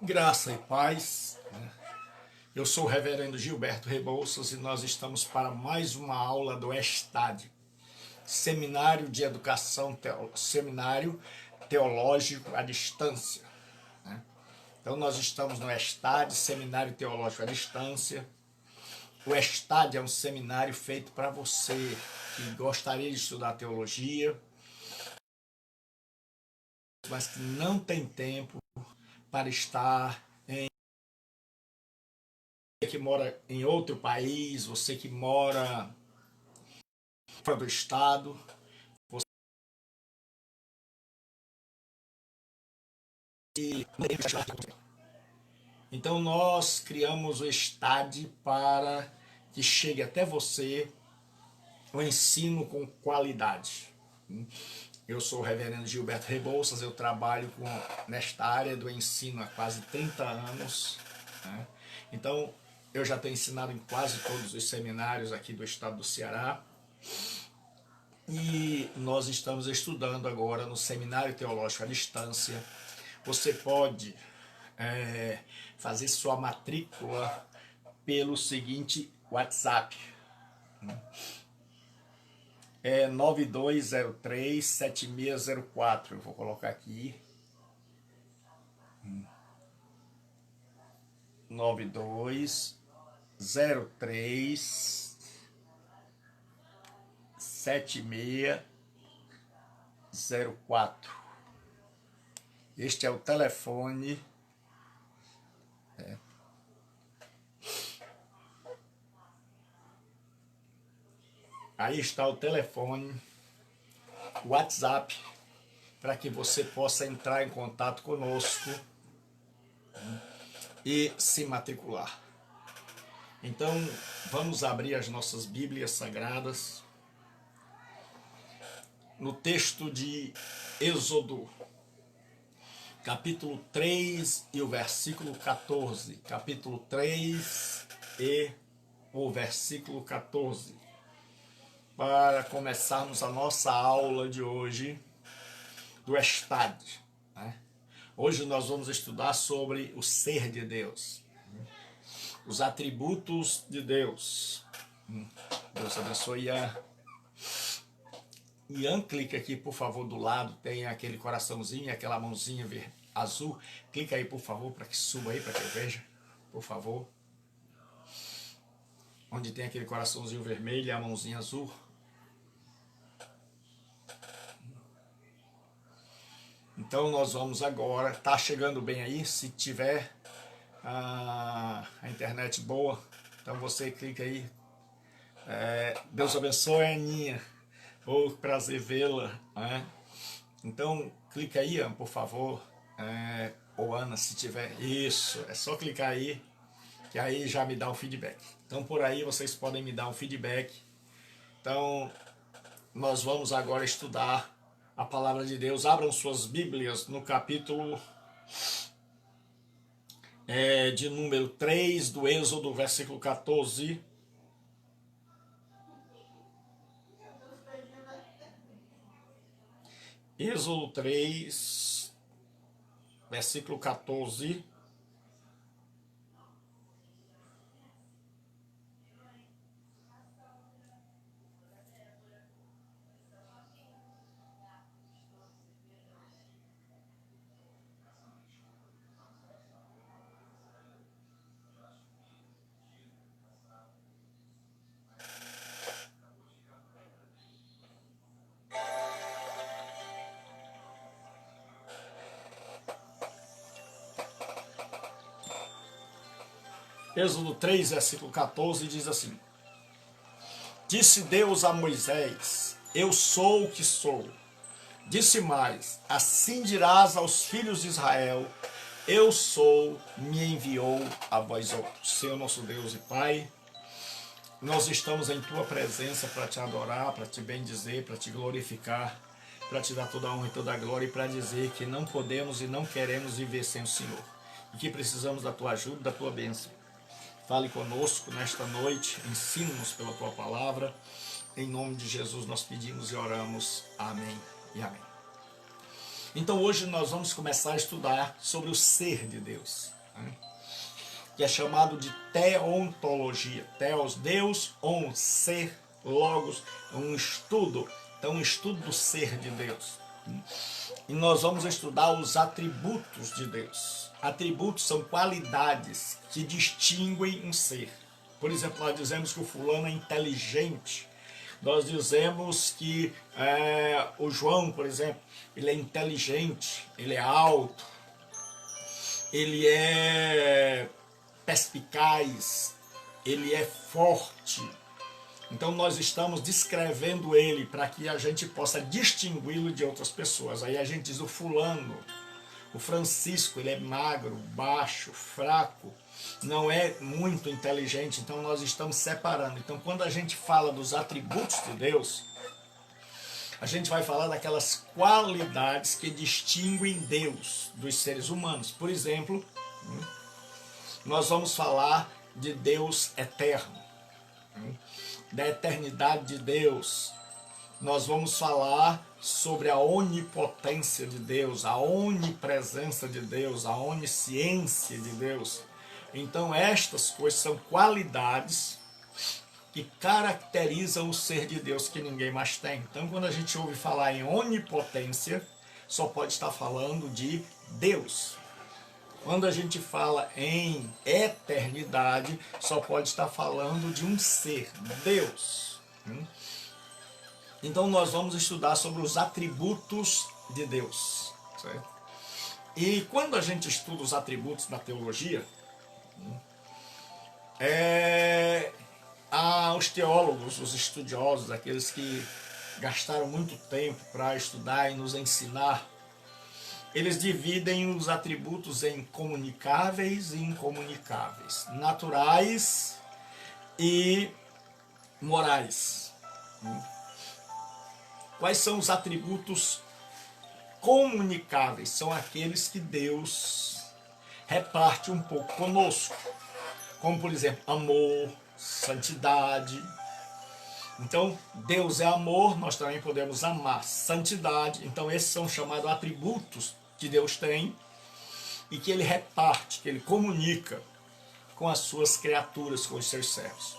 Graça e paz. Eu sou o reverendo Gilberto Rebouças e nós estamos para mais uma aula do ESTAD, Seminário de Educação, Seminário Teológico à Distância. Então nós estamos no ESTAD, Seminário Teológico à Distância. O ESTAD é um seminário feito para você que gostaria de estudar teologia, mas que não tem tempo para estar em... Você que mora em outro país, você que mora fora do estado, você... Então nós criamos o ESTAD para que chegue até você o ensino com qualidade. Eu sou o reverendo Gilberto Rebouças, eu trabalho nesta área do ensino há quase 30 anos. Então, eu já tenho ensinado em quase todos os seminários aqui do estado do Ceará. E nós estamos estudando agora no Seminário Teológico à Distância. Você pode fazer sua matrícula pelo seguinte WhatsApp. É 9203-7604. Eu vou colocar aqui. 9203-7604. Este é o telefone. Aí está o telefone, o WhatsApp, para que você possa entrar em contato conosco e se matricular. Então, vamos abrir as nossas Bíblias Sagradas no texto de Êxodo, capítulo 3 e o versículo 14. Capítulo 3 e o versículo 14. Para começarmos a nossa aula de hoje do ESTAD. Hoje nós vamos estudar sobre o ser de Deus, os atributos de Deus. Deus abençoe Ian. Ian, clica aqui por favor do lado, tem aquele coraçãozinho, aquela mãozinha azul. Clica aí por favor para que suba aí, para que eu veja, por favor. Onde tem aquele coraçãozinho vermelho e a mãozinha azul. Então nós vamos agora, tá chegando bem aí, se tiver a internet boa, então você clica aí. Deus abençoe a Aninha, oh, prazer vê-la. Então clica aí, por favor, ou Ana, se tiver, isso, é só clicar aí, que aí já me dá um feedback. Então por aí vocês podem me dar um feedback. Então nós vamos agora estudar a palavra de Deus. Abram suas Bíblias no capítulo de número 3 do Êxodo, versículo 14. Êxodo 3, versículo 14. Êxodo 3, versículo 14, diz assim: Disse Deus a Moisés, eu sou o que sou. Disse mais, assim dirás aos filhos de Israel, eu sou, me enviou a vós outros. Senhor nosso Deus e Pai, nós estamos em Tua presença para Te adorar, para Te bendizer, para Te glorificar, para Te dar toda a honra e toda a glória e para dizer que não podemos e não queremos viver sem o Senhor. E que precisamos da Tua ajuda, da Tua bênção. Fale conosco nesta noite, ensina-nos pela Tua palavra. Em nome de Jesus nós pedimos e oramos. Amém e amém. Então hoje nós vamos começar a estudar sobre o ser de Deus. né? Que é chamado de teontologia. Theos, Deus, on, ser, logos, um estudo. Então, um estudo do ser de Deus. E nós vamos estudar os atributos de Deus. Atributos são qualidades que distinguem um ser. Por exemplo, nós dizemos que o fulano é inteligente. Nós dizemos que o João, por exemplo, ele é inteligente, ele é alto, ele é perspicaz, ele é forte. Então nós estamos descrevendo ele para que a gente possa distingui-lo de outras pessoas. Aí a gente diz o fulano, o Francisco, ele é magro, baixo, fraco, não é muito inteligente. Então nós estamos separando. Então quando a gente fala dos atributos de Deus, a gente vai falar daquelas qualidades que distinguem Deus dos seres humanos. Por exemplo, nós vamos falar de Deus eterno, da eternidade de Deus. Nós vamos falar sobre a onipotência de Deus, a onipresença de Deus, a onisciência de Deus. Então estas coisas são qualidades que caracterizam o ser de Deus que ninguém mais tem. Então quando a gente ouve falar em onipotência, só pode estar falando de Deus. Quando a gente fala em eternidade, só pode estar falando de um ser, Deus. Então nós vamos estudar sobre os atributos de Deus. Certo? E quando a gente estuda os atributos da teologia, os teólogos, os estudiosos, aqueles que gastaram muito tempo para estudar e nos ensinar, eles dividem os atributos em comunicáveis e incomunicáveis, naturais e morais. Quais são os atributos comunicáveis? São aqueles que Deus reparte um pouco conosco, como por exemplo, amor, santidade. Então, Deus é amor, nós também podemos amar. Santidade, então esses são chamados atributos que Deus tem e que Ele reparte, que Ele comunica com as suas criaturas, com os seus servos.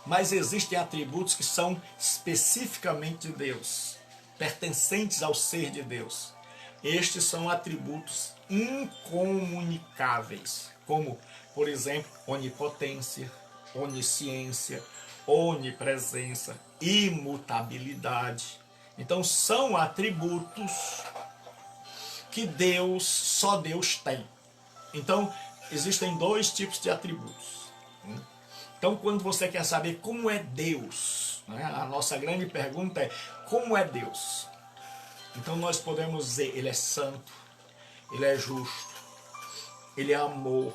Mas existem atributos que são especificamente de Deus, pertencentes ao ser de Deus. Estes são atributos incomunicáveis, como, por exemplo, onipotência, onisciência, onipresença, imutabilidade. Então são atributos que Deus, só Deus tem. Então existem dois tipos de atributos. Então quando você quer saber como é Deus, né, a nossa grande pergunta é como é Deus? Então nós podemos dizer, Ele é santo, Ele é justo, Ele é amor,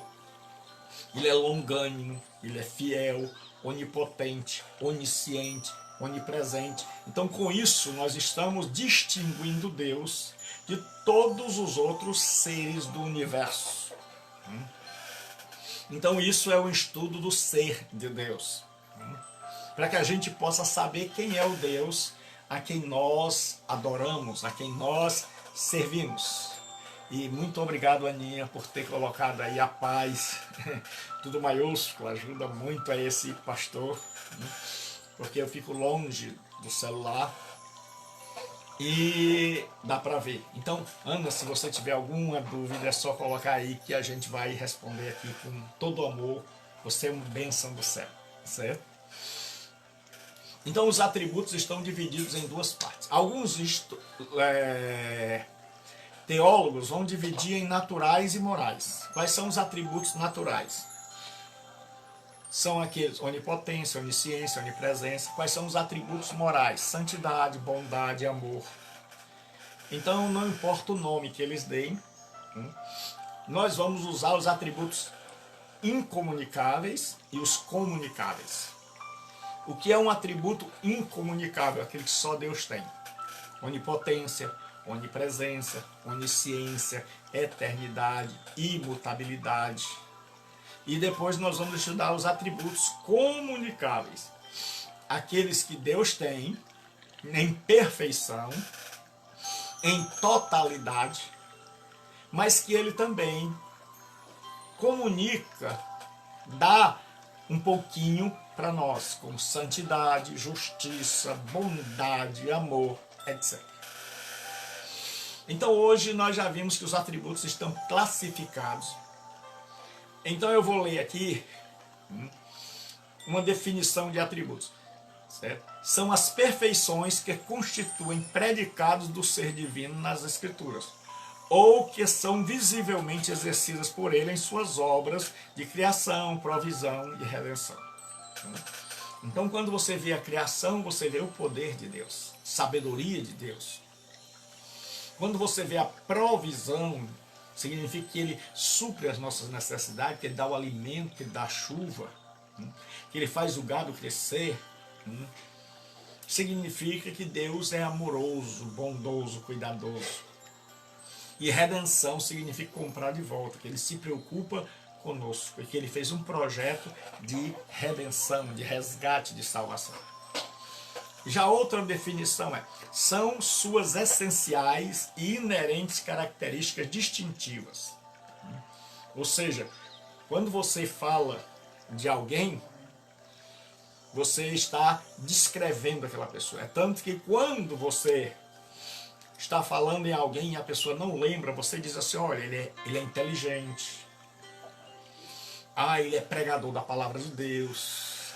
Ele é longânimo, Ele é fiel, onipotente, onisciente, onipresente. Então com isso nós estamos distinguindo Deus de todos os outros seres do universo. Então isso é o estudo do ser de Deus, para que a gente possa saber quem é o Deus a quem nós adoramos, a quem nós servimos. E muito obrigado, Aninha, por ter colocado aí a paz, tudo maiúsculo, ajuda muito a esse pastor, porque eu fico longe do celular e dá para ver. Então, Ana, se você tiver alguma dúvida, é só colocar aí que a gente vai responder aqui com todo amor. Você é uma bênção do céu, certo? Então, os atributos estão divididos em duas partes. Alguns teólogos vão dividir em naturais e morais. Quais são os atributos naturais? São aqueles onipotência, onisciência, onipresença. Quais são os atributos morais? Santidade, bondade, amor. Então não importa o nome que eles deem, nós vamos usar os atributos incomunicáveis e os comunicáveis. O que é um atributo incomunicável? Aquele que só Deus tem. Onipotência, onipresença, onisciência, eternidade, imutabilidade. E depois nós vamos estudar os atributos comunicáveis. Aqueles que Deus tem em perfeição, em totalidade, mas que Ele também comunica, dá um pouquinho para nós, como santidade, justiça, bondade, amor, etc. Então hoje nós já vimos que os atributos estão classificados. Então eu vou ler aqui uma definição de atributos. Certo? São as perfeições que constituem predicados do ser divino nas Escrituras, ou que são visivelmente exercidas por ele em suas obras de criação, provisão e redenção. Então, quando você vê a criação, você vê o poder de Deus, sabedoria de Deus. Quando você vê a provisão, significa que ele supre as nossas necessidades, que ele dá o alimento, que ele dá a chuva, que ele faz o gado crescer. Significa que Deus é amoroso, bondoso, cuidadoso. E redenção significa comprar de volta, que ele se preocupa conosco, e que ele fez um projeto de redenção, de resgate, de salvação. Já outra definição são suas essenciais e inerentes características distintivas. Ou seja, quando você fala de alguém, você está descrevendo aquela pessoa. É tanto que quando você está falando em alguém e a pessoa não lembra, você diz assim, olha, ele é inteligente. Ah, ele é pregador da palavra de Deus.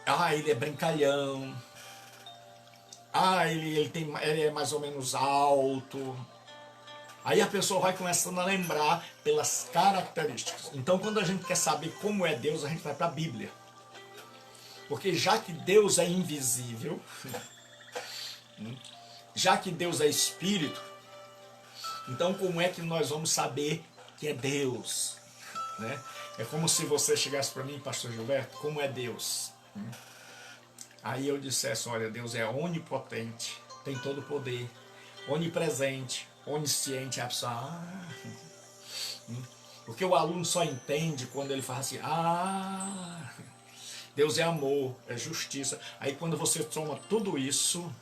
Ah, ele é brincalhão. Ah, ele é mais ou menos alto. Aí a pessoa vai começando a lembrar pelas características. Então, quando a gente quer saber como é Deus, a gente vai para a Bíblia. Porque já que Deus é invisível, já que Deus é espírito, então como é que nós vamos saber que é Deus? Né? É como se você chegasse para mim, pastor Gilberto, como é Deus? Aí eu dissesse, olha, Deus é onipotente, tem todo o poder, onipresente, onisciente, a pessoa, porque o aluno só entende quando ele fala assim, Deus é amor, é justiça. Aí quando você toma tudo isso,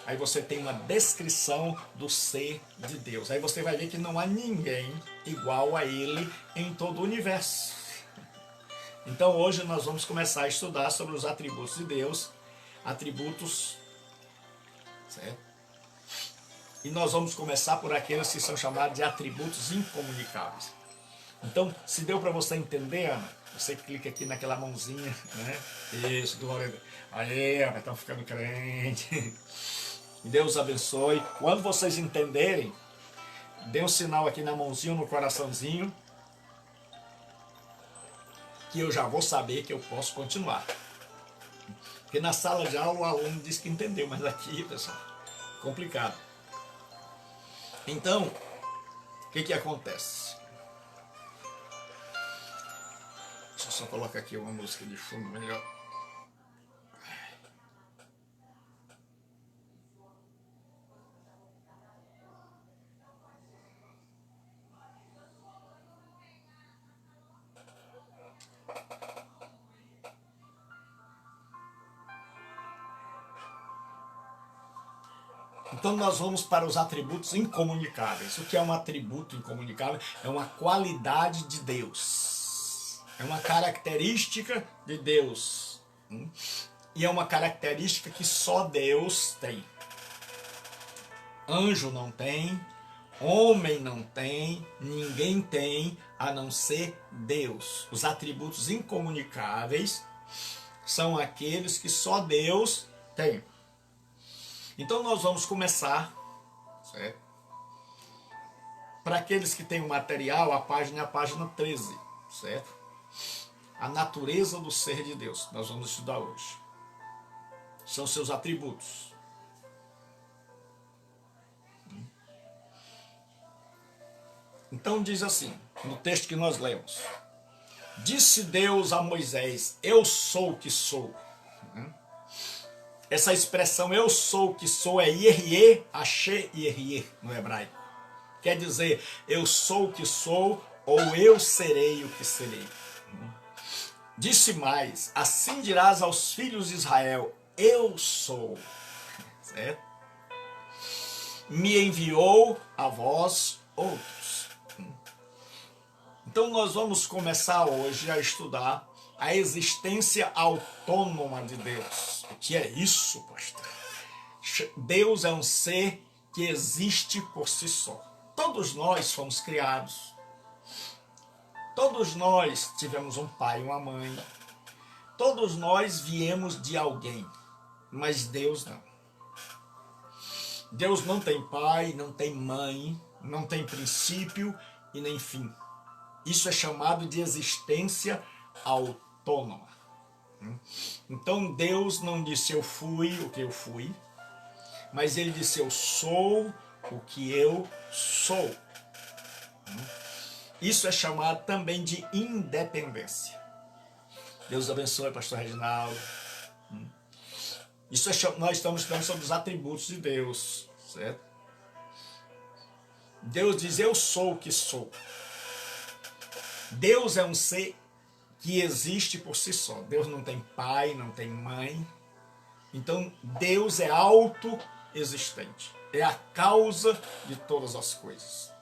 aí você tem uma descrição do ser de Deus. Aí você vai ver que não há ninguém igual a ele em todo o universo. Então hoje nós vamos começar a estudar sobre os atributos de Deus, atributos, certo? E nós vamos começar por aqueles que são chamados de atributos incomunicáveis. Então, se deu para você entender, Ana, você clica aqui naquela mãozinha, né? Isso, glória a Deus. Aí, estão ficando crente. Deus abençoe. Quando vocês entenderem, dê um sinal aqui na mãozinha, no coraçãozinho, que eu já vou saber que eu posso continuar. Porque na sala de aula o aluno diz que entendeu, mas aqui, pessoal, complicado. Então, o que acontece? Deixa eu só colocar aqui uma música de fundo melhor. Então nós vamos para os atributos incomunicáveis. O que é um atributo incomunicável? É uma qualidade de Deus. É uma característica de Deus. E é uma característica que só Deus tem. Anjo não tem, homem não tem, ninguém tem, a não ser Deus. Os atributos incomunicáveis são aqueles que só Deus tem. Então nós vamos começar, certo? Para aqueles que têm o material, a página é a página 13, certo? A natureza do ser de Deus, nós vamos estudar hoje. São seus atributos. Então diz assim, no texto que nós lemos. Disse Deus a Moisés, eu sou o que sou. Essa expressão eu sou o que sou é Yehye, Asher Yehye no hebraico. Quer dizer, eu sou o que sou ou eu serei o que serei. Disse mais, assim dirás aos filhos de Israel, eu sou. Certo? Me enviou a vós outros. Então nós vamos começar hoje a estudar a existência autônoma de Deus. O que é isso, pastor? Deus é um ser que existe por si só. Todos nós fomos criados. Todos nós tivemos um pai e uma mãe. Todos nós viemos de alguém. Mas Deus não. Deus não tem pai, não tem mãe, não tem princípio e nem fim. Isso é chamado de existência autônoma. Então Deus não disse eu fui o que eu fui, mas ele disse eu sou o que eu sou. Isso é chamado também de independência. Deus abençoe, pastor Reginaldo. Nós estamos estudando sobre os atributos de Deus, certo? Deus diz eu sou o que sou. Deus é um ser que existe por si só. Deus não tem pai, não tem mãe. Então Deus é autoexistente. É a causa de todas as coisas.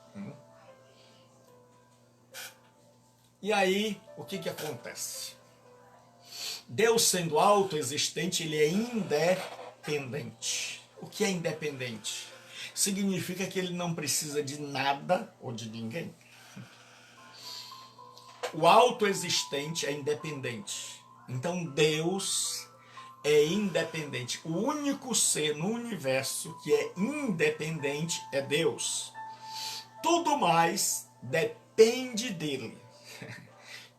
E aí, o que acontece? Deus sendo autoexistente, ele é independente. O que é independente? Significa que ele não precisa de nada ou de ninguém. O autoexistente é independente. Então Deus é independente. O único ser no universo que é independente é Deus. Tudo mais depende dele.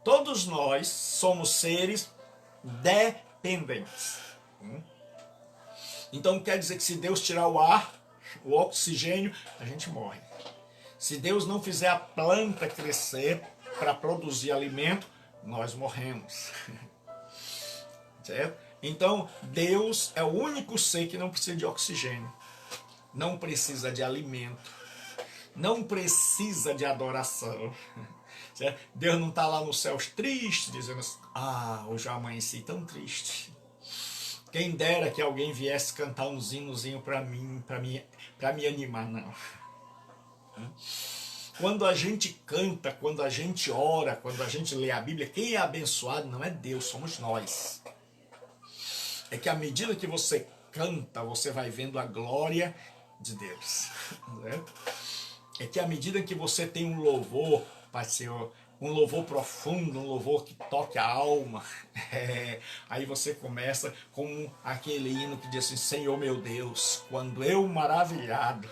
Todos nós somos seres dependentes. Então quer dizer que se Deus tirar o ar, o oxigênio, a gente morre. Se Deus não fizer a planta crescer para produzir alimento, nós morremos. Certo? Então Deus é o único ser que não precisa de oxigênio, não precisa de alimento, não precisa de adoração. Certo? Deus não está lá nos céus triste, dizendo assim, hoje eu amanheci tão triste. Quem dera que alguém viesse cantar um hinozinho para mim, para me animar, não. Quando a gente canta, quando a gente ora, quando a gente lê a Bíblia, quem é abençoado não é Deus, somos nós. É que à medida que você canta, você vai vendo a glória de Deus. Né? É que à medida que você tem um louvor, Pai Senhor, um louvor profundo, um louvor que toque a alma, aí você começa com aquele hino que diz assim, Senhor meu Deus, quando eu maravilhado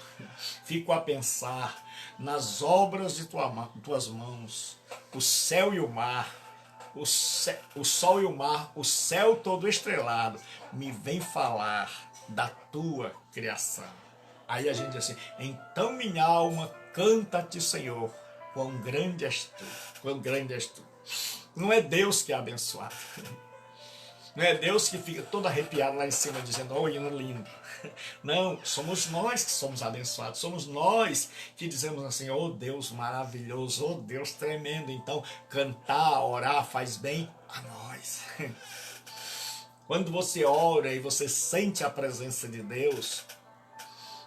fico a pensar nas obras de tuas mãos, o céu e o mar, o sol e o mar, o céu todo estrelado, me vem falar da tua criação. Aí a gente diz assim, então minha alma canta-te, Senhor, quão grande és tu, quão grande és tu. Não é Deus que é abençoado. Não é Deus que fica todo arrepiado lá em cima dizendo, oh, hino lindo. Não, somos nós que somos abençoados. Somos nós que dizemos assim, oh Deus maravilhoso, oh Deus tremendo. Então cantar, orar faz bem a nós. Quando você ora e você sente a presença de Deus,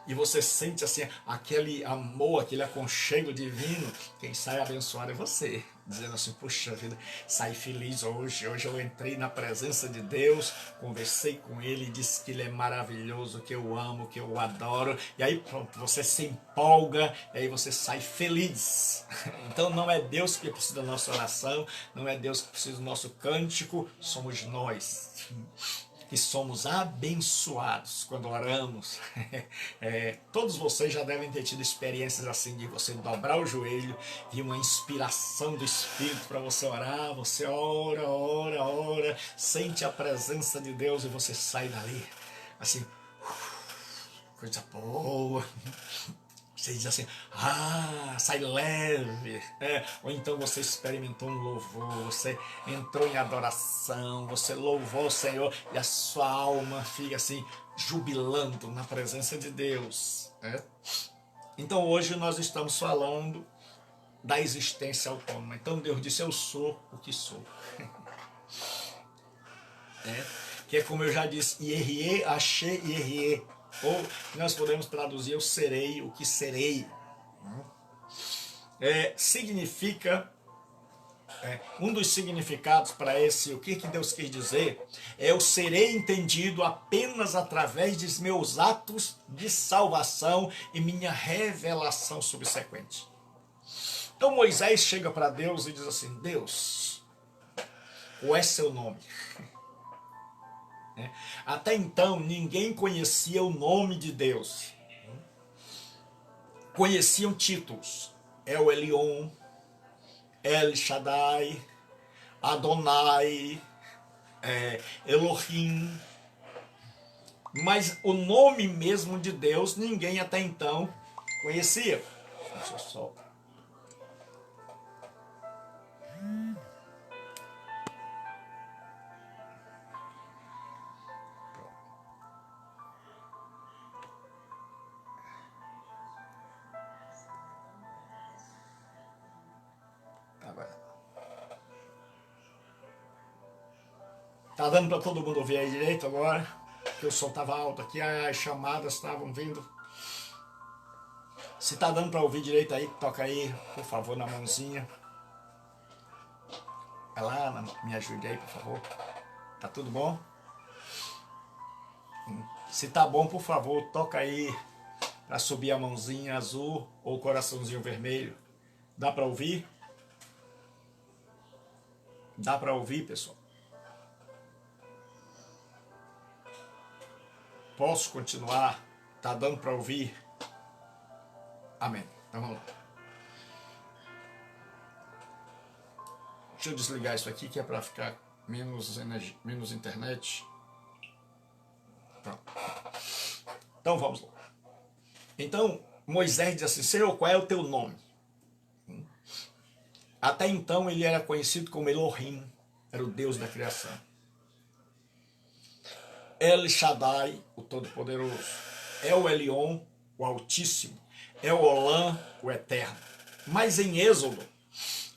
e você sente assim, aquele amor, aquele aconchego divino, quem sai abençoado é você. Dizendo assim, puxa vida, saí feliz hoje eu entrei na presença de Deus, conversei com Ele, disse que Ele é maravilhoso, que eu amo, que eu adoro, e aí pronto, você se empolga, e aí você sai feliz. Então não é Deus que precisa da nossa oração, não é Deus que precisa do nosso cântico, somos nós que somos abençoados quando oramos. Todos vocês já devem ter tido experiências assim, de você dobrar o joelho e uma inspiração do Espírito para você orar, você ora, sente a presença de Deus e você sai dali, assim, coisa boa. Você diz assim, sai leve. Ou então você experimentou um louvor, você entrou em adoração, você louvou o Senhor e a sua alma fica assim, jubilando na presença de Deus. Então hoje nós estamos falando da existência autônoma. Então Deus disse, eu sou o que sou. Que é como eu já disse, Yehie, Asher, Yehie. Ou nós podemos traduzir, eu serei o que serei. Significa Um dos significados para esse, o que Deus quis dizer, é eu serei entendido apenas através dos meus atos de salvação e minha revelação subsequente. Então Moisés chega para Deus e diz assim: Deus, qual é seu nome? Até então ninguém conhecia o nome de Deus. Conheciam títulos. El Elyon, El Shaddai, Adonai, Elohim. Mas o nome mesmo de Deus ninguém até então conhecia. Deixa eu só. Tá dando para todo mundo ouvir aí direito agora? Porque o som estava alto aqui, as chamadas estavam vindo. Se tá dando para ouvir direito aí, toca aí, por favor, na mãozinha. Vai lá, me ajude aí, por favor. Tá tudo bom? Se tá bom, por favor, toca aí para subir a mãozinha azul ou o coraçãozinho vermelho. Dá para ouvir? Dá para ouvir, pessoal? Posso continuar? Tá dando para ouvir? Amém. Então vamos lá. Deixa eu desligar isso aqui que é para ficar menos energia, menos internet. Pronto. Então vamos lá. Então Moisés diz assim: Senhor, qual é o teu nome? Até então ele era conhecido como Elohim, era o Deus da criação. El Shaddai, o Todo-Poderoso. El Elyon, o Altíssimo. El Olam, o Eterno. Mas em Êxodo,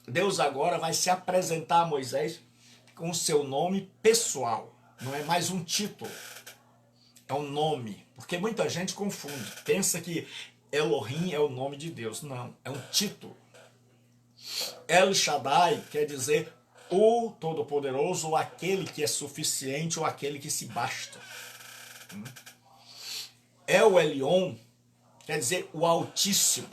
Deus agora vai se apresentar a Moisés com o seu nome pessoal. Não é mais um título. É um nome. Porque muita gente confunde. Pensa que Elohim é o nome de Deus. Não, é um título. El Shaddai quer dizer o Todo-Poderoso, ou aquele que é suficiente, ou aquele que se basta. El Elyon quer dizer o Altíssimo.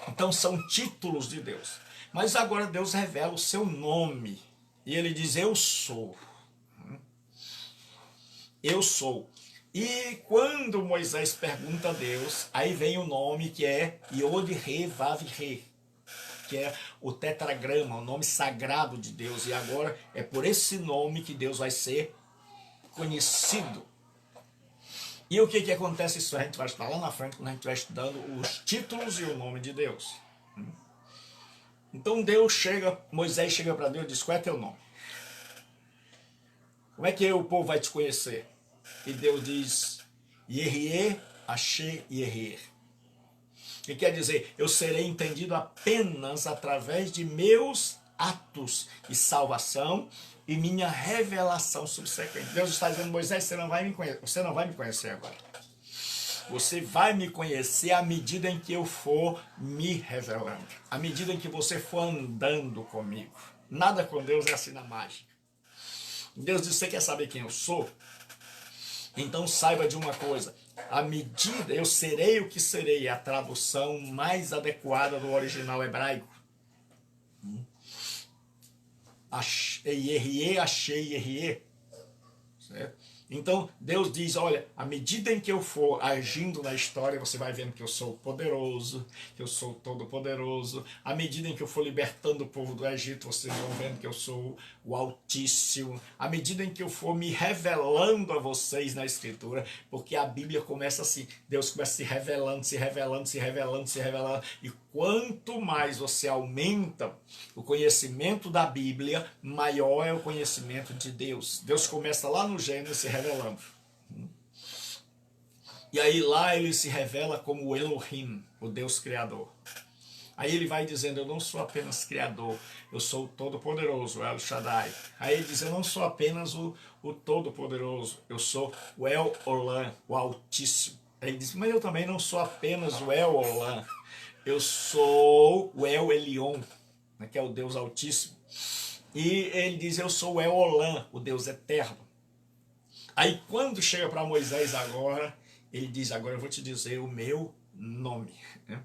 Então são títulos de Deus. Mas agora Deus revela o seu nome. E ele diz: eu sou. Eu sou. E quando Moisés pergunta a Deus, aí vem o nome que é Yod-He-Vav-He, que é o tetragrama, o nome sagrado de Deus. E agora é por esse nome que Deus vai ser conhecido. E o que acontece? Isso a gente vai estudar lá na frente, quando a gente vai estudando os títulos e o nome de Deus. Então Moisés chega para Deus e diz: qual é teu nome? Como é que o povo vai te conhecer? E Deus diz: Yehie Asher Yehie. Que quer dizer, eu serei entendido apenas através de meus atos de salvação e minha revelação subsequente. Deus está dizendo: Moisés, você não vai me conhecer agora. Você vai me conhecer à medida em que eu for me revelando, à medida em que você for andando comigo. Nada com Deus é assim na mágica. Deus diz: você quer saber quem eu sou? Então saiba de uma coisa: à medida eu serei o que serei, é a tradução mais adequada do original hebraico. Yehie, Achei, Yehie. Certo? Então Deus diz: olha, à medida em que eu for agindo na história, você vai vendo que eu sou poderoso, que eu sou todo-poderoso. À medida em que eu for libertando o povo do Egito, vocês vão vendo que eu sou o Altíssimo. À medida em que eu for me revelando a vocês na Escritura, porque a Bíblia começa assim: Deus começa se revelando, se revelando, se revelando, se revelando. E quanto mais você aumenta o conhecimento da Bíblia, maior é o conhecimento de Deus. Deus começa lá no Gênesis se revelando. E aí lá ele se revela como o Elohim, o Deus Criador. Aí ele vai dizendo: eu não sou apenas Criador, eu sou o Todo-Poderoso, o El Shaddai. Aí ele diz: eu não sou apenas o Todo-Poderoso, eu sou o El Olam, o Altíssimo. Aí ele diz: mas eu também não sou apenas o El Olam, eu sou o El Elyon. né, que é o Deus Altíssimo. E ele diz, eu sou o Eolã, o Deus eterno. Aí quando chega para Moisés agora, ele diz, agora eu vou te dizer o meu nome. Né?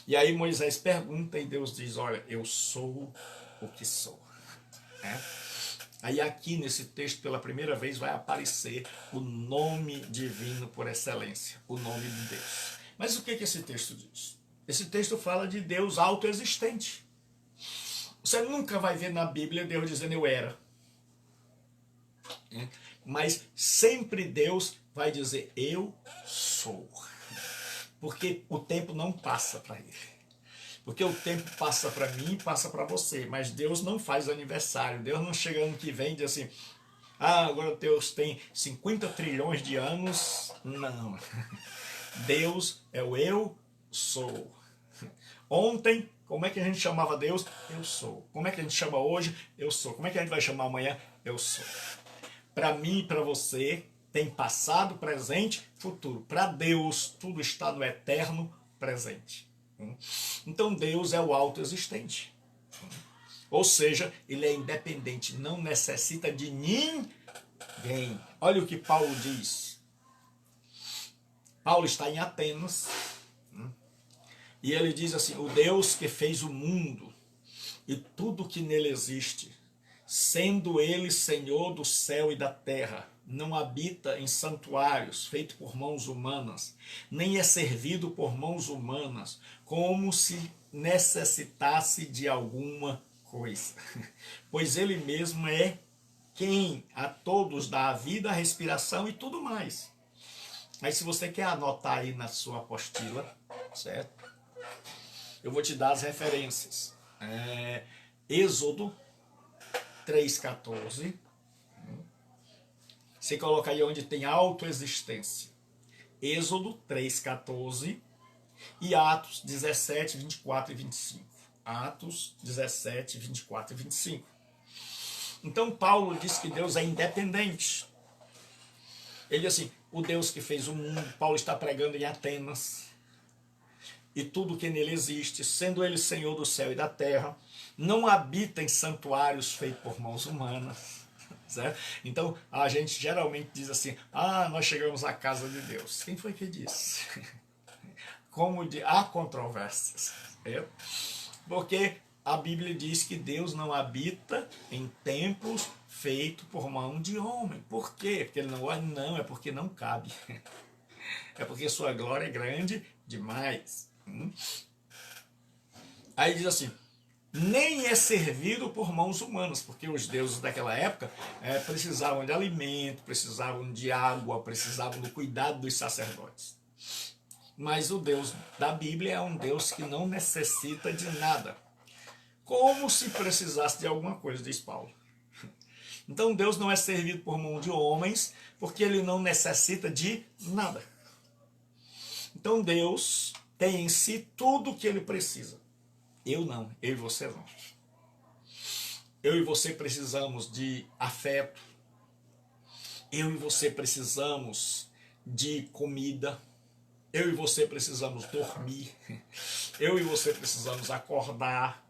E aí Moisés pergunta e Deus diz, olha, eu sou o que sou. Né? Aí aqui nesse texto, pela primeira vez, vai aparecer o nome divino por excelência, o nome de Deus. Mas o que esse texto diz? Esse texto fala de Deus autoexistente. Você nunca vai ver na Bíblia Deus dizendo eu era. Mas sempre Deus vai dizer eu sou. Porque o tempo não passa para ele. Porque o tempo passa para mim e passa para você. Mas Deus não faz aniversário. Deus não chega ano que vem e diz assim, agora Deus tem 50 trilhões de anos. Não. Deus é o eu sou. Ontem, como é que a gente chamava Deus? Eu sou. Como é que a gente chama hoje? Eu sou. Como é que a gente vai chamar amanhã? Eu sou. Para mim e para você, tem passado, presente, futuro. Para Deus, tudo está no eterno presente. Então Deus é o autoexistente. Ou seja, ele é independente, não necessita de ninguém. Olha o que Paulo diz. Paulo está em Atenas, e ele diz assim, o Deus que fez o mundo e tudo que nele existe, sendo ele Senhor do céu e da terra, não habita em santuários feitos por mãos humanas, nem é servido por mãos humanas, como se necessitasse de alguma coisa. Pois ele mesmo é quem a todos dá a vida, a respiração e tudo mais. Mas se você quer anotar aí na sua apostila, certo? Eu vou te dar as referências. Êxodo 3,14. Você coloca aí onde tem autoexistência. Êxodo 3,14 e Atos 17, 24 e 25. Atos 17, 24 e 25. Então Paulo diz que Deus é independente. Ele diz assim, o Deus que fez o mundo, Paulo está pregando em Atenas, e tudo que nele existe, sendo ele Senhor do céu e da terra, não habita em santuários feitos por mãos humanas. Certo? Então a gente geralmente diz assim, nós chegamos à casa de Deus. Quem foi que disse? Há controvérsias. Certo? Porque a Bíblia diz que Deus não habita em templos feitos por mão de homem. Por quê? Porque ele não gosta? Não, é porque não cabe. É porque sua glória é grande demais. Aí diz assim, nem é servido por mãos humanas, porque os deuses daquela época precisavam de alimento, precisavam de água, precisavam do cuidado dos sacerdotes. Mas o Deus da Bíblia é um Deus que não necessita de nada. Como se precisasse de alguma coisa, diz Paulo. Então Deus não é servido por mão de homens, porque ele não necessita de nada. Então Deus tem em si tudo o que ele precisa. Eu não, eu e você não. Eu e você precisamos de afeto. Eu e você precisamos de comida. Eu e você precisamos dormir. Eu e você precisamos acordar.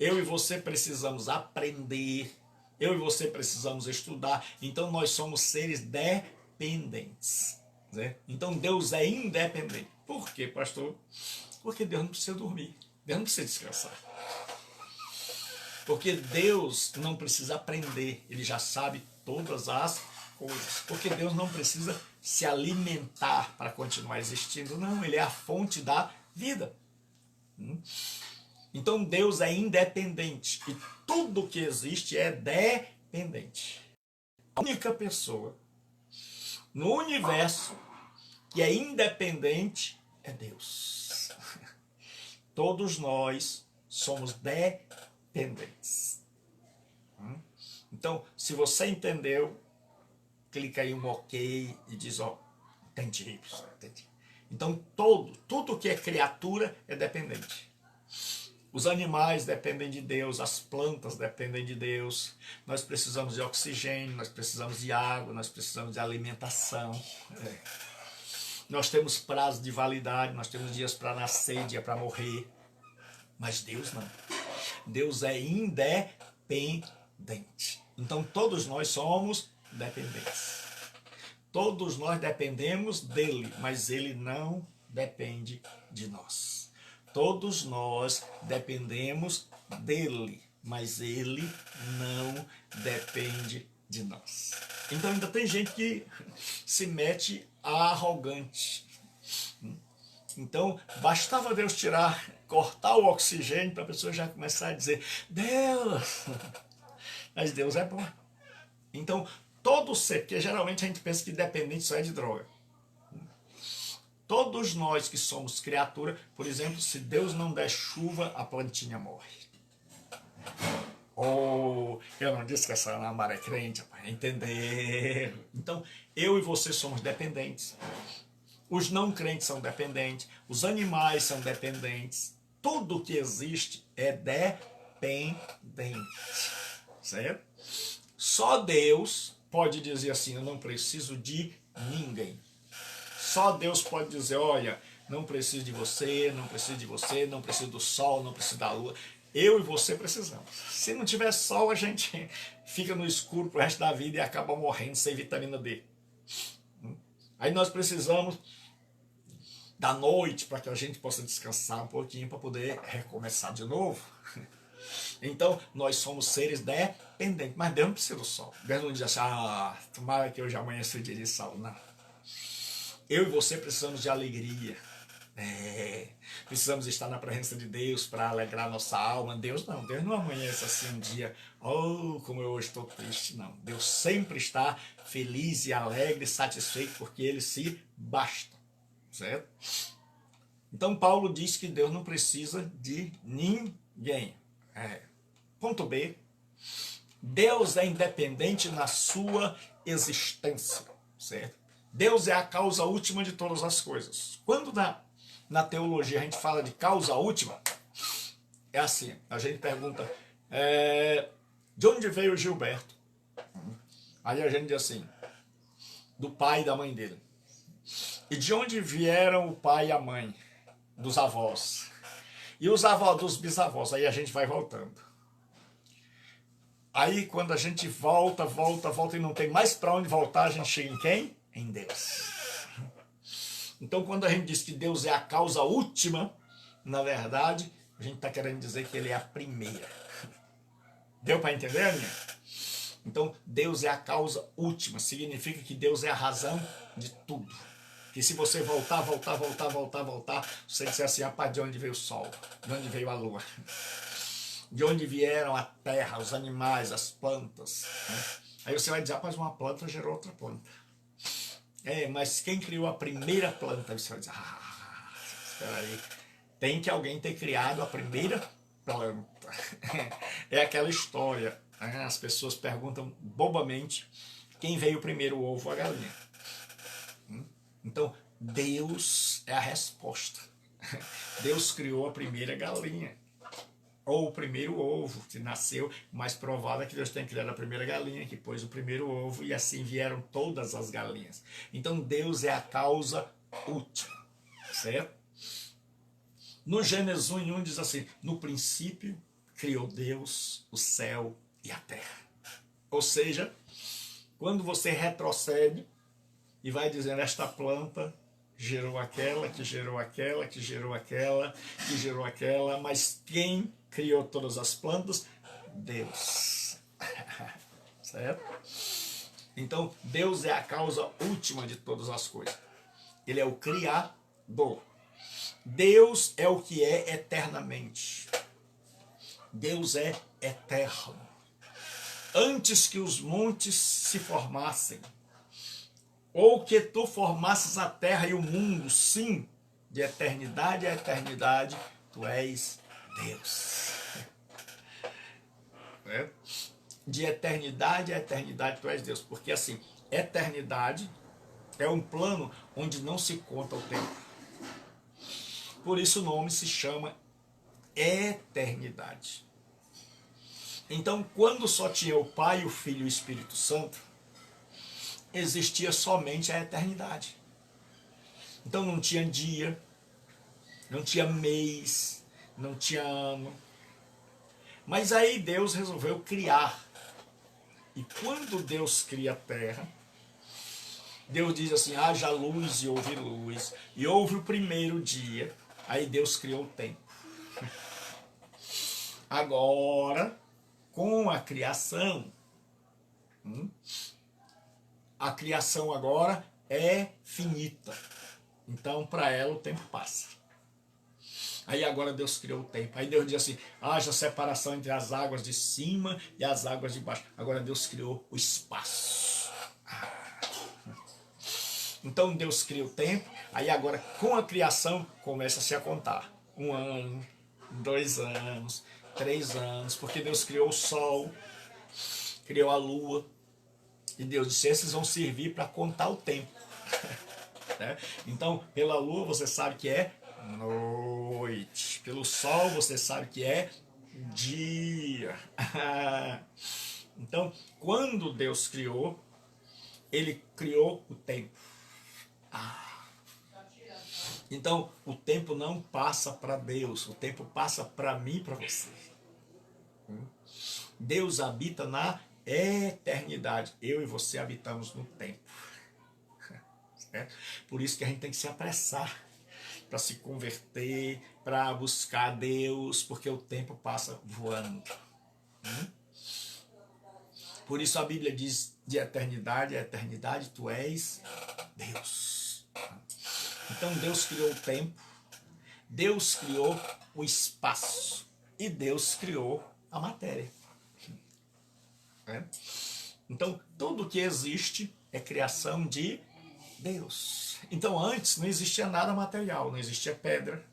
Eu e você precisamos aprender. Eu e você precisamos estudar. Então nós somos seres dependentes. Né? Então Deus é independente. Por quê, pastor? Porque Deus não precisa dormir. Deus não precisa descansar. Porque Deus não precisa aprender. Ele já sabe todas as coisas. Porque Deus não precisa se alimentar para continuar existindo. Não, ele é a fonte da vida. Então Deus é independente. E tudo que existe é dependente. A única pessoa no universo que é independente é Deus. Todos nós somos dependentes. Então, se você entendeu, clica aí um OK e diz, entendi. Então, tudo que é criatura é dependente. Os animais dependem de Deus, as plantas dependem de Deus, nós precisamos de oxigênio, nós precisamos de água, nós precisamos de alimentação. Nós temos prazo de validade, nós temos dias para nascer, dia para morrer. Mas Deus não. Deus é independente. Então todos nós somos dependentes. Todos nós dependemos dele, mas ele não depende de nós. Todos nós dependemos dele, mas ele não depende de nós. Então ainda tem gente que se mete a arrogante. Então bastava Deus cortar o oxigênio para a pessoa já começar a dizer: Deus, mas Deus é bom. Então todo ser, porque geralmente a gente pensa que dependente só é de droga. Todos nós que somos criatura, por exemplo, se Deus não der chuva, a plantinha morre. Ou, eu não disse que essa Ana Mara é crente, rapaz, entender. Então, eu e você somos dependentes. Os não crentes são dependentes, os animais são dependentes. Tudo que existe é dependente, certo? Só Deus pode dizer assim: eu não preciso de ninguém. Só Deus pode dizer: olha, não preciso de você, não preciso de você, não preciso do sol, não preciso da lua. Eu e você precisamos. Se não tiver sol, a gente fica no escuro pro resto da vida e acaba morrendo sem vitamina D. Aí nós precisamos da noite para que a gente possa descansar um pouquinho para poder recomeçar de novo. Então, nós somos seres dependentes. Mas Deus não precisa do sol. Deus não diz assim: tomara que hoje amanheça o dia de sol. Não. Eu e você precisamos de alegria. Precisamos estar na presença de Deus para alegrar nossa alma. Deus não amanhece assim um dia: como eu hoje estou triste. Não. Deus sempre está feliz e alegre, satisfeito, porque ele se basta. Certo? Então Paulo diz que Deus não precisa de ninguém. Ponto B: Deus é independente na sua existência, certo? Deus é a causa última de todas as coisas. Quando na teologia a gente fala de causa última, é assim, a gente pergunta: de onde veio Gilberto? Aí a gente diz assim: do pai e da mãe dele. E de onde vieram o pai e a mãe? Dos avós. E os avós dos bisavós? Aí a gente vai voltando. Aí quando a gente volta e não tem mais para onde voltar, a gente chega em quem? Em Deus. Então quando a gente diz que Deus é a causa última, na verdade, a gente está querendo dizer que ele é a primeira. Deu para entender, minha? Então Deus é a causa última, significa que Deus é a razão de tudo. Que se você voltar, você disser assim: de onde veio o sol? De onde veio a lua? De onde vieram a terra, os animais, as plantas? Né? Aí você vai dizer: mas uma planta gerou outra planta. Mas quem criou a primeira planta? Você vai dizer: espera aí, tem que alguém ter criado a primeira planta. É aquela história, né? As pessoas perguntam bobamente: quem veio primeiro, o ovo ou a galinha? Então, Deus é a resposta. Deus criou a primeira galinha. Ou o primeiro ovo que nasceu. Mais provável é que Deus tenha criado a primeira galinha, que pôs o primeiro ovo, e assim vieram todas as galinhas. Então, Deus é a causa última. Certo? No Gênesis 1:1 diz assim: no princípio criou Deus o céu e a terra. Ou seja, quando você retrocede e vai dizendo: esta planta gerou aquela, que gerou aquela, que gerou aquela, que gerou aquela, mas quem criou todas as plantas? Deus. Certo? Então, Deus é a causa última de todas as coisas. Ele é o Criador. Deus é o que é eternamente. Deus é eterno. Antes que os montes se formassem, ou que tu formasses a terra e o mundo, sim, de eternidade a eternidade, tu és Deus. De eternidade a eternidade, tu és Deus. Porque assim, eternidade é um plano onde não se conta o tempo. Por isso o nome se chama eternidade. Então, quando só tinha o Pai, o Filho e o Espírito Santo, existia somente a eternidade. Então não tinha dia, não tinha mês, não tinha ano. Mas aí Deus resolveu criar. E quando Deus cria a terra, Deus diz assim, haja luz e houve luz. E houve o primeiro dia, aí Deus criou o tempo. Agora, com a criação agora é finita. Então, para ela, o tempo passa. Aí agora Deus criou o tempo. Aí Deus diz assim, haja separação entre as águas de cima e as águas de baixo. Agora Deus criou o espaço. Então Deus cria o tempo. Aí agora com a criação começa-se a contar. 1 ano, 2 anos, 3 anos. Porque Deus criou o sol, criou a lua. E Deus disse, esses vão servir para contar o tempo. Então, pela lua você sabe que é noite. Pelo sol você sabe que é dia. Então, quando Deus criou, Ele criou o tempo. Então, o tempo não passa para Deus, o tempo passa para mim e para você. Deus habita na eternidade. Eu e você habitamos no tempo. Certo? Por isso que a gente tem que se apressar para se converter, para buscar Deus, porque o tempo passa voando. Por isso a Bíblia diz de eternidade a eternidade, tu és Deus. Então Deus criou o tempo, Deus criou o espaço e Deus criou a matéria. Então tudo que existe é criação de Deus. Então antes não existia nada material, não existia pedra,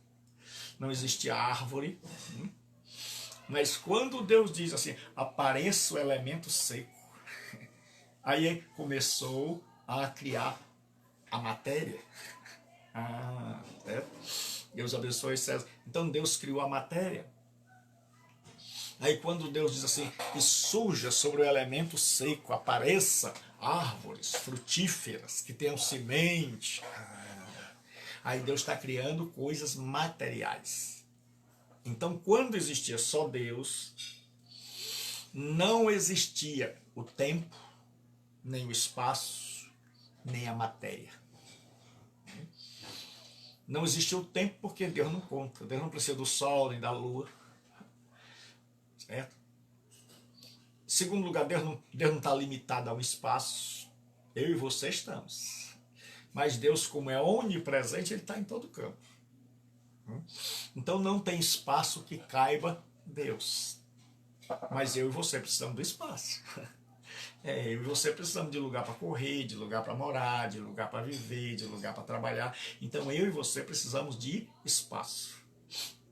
não existia árvore. Mas quando Deus diz assim, apareça o elemento seco, aí começou a criar a matéria. Deus abençoe César. Então Deus criou a matéria. Aí quando Deus diz assim, que surja sobre o elemento seco, apareça árvores frutíferas, que tenham semente. Aí Deus está criando coisas materiais. Então quando existia só Deus, não existia o tempo, nem o espaço, nem a matéria. Não existia o tempo porque Deus não conta. Deus não precisa do sol nem da lua. Certo? Em segundo lugar, Deus não está limitado ao espaço. Eu e você estamos. Mas Deus, como é onipresente, Ele está em todo campo. Então não tem espaço que caiba Deus. Mas eu e você precisamos do espaço. Eu e você precisamos de lugar para correr, de lugar para morar, de lugar para viver, de lugar para trabalhar. Então eu e você precisamos de espaço.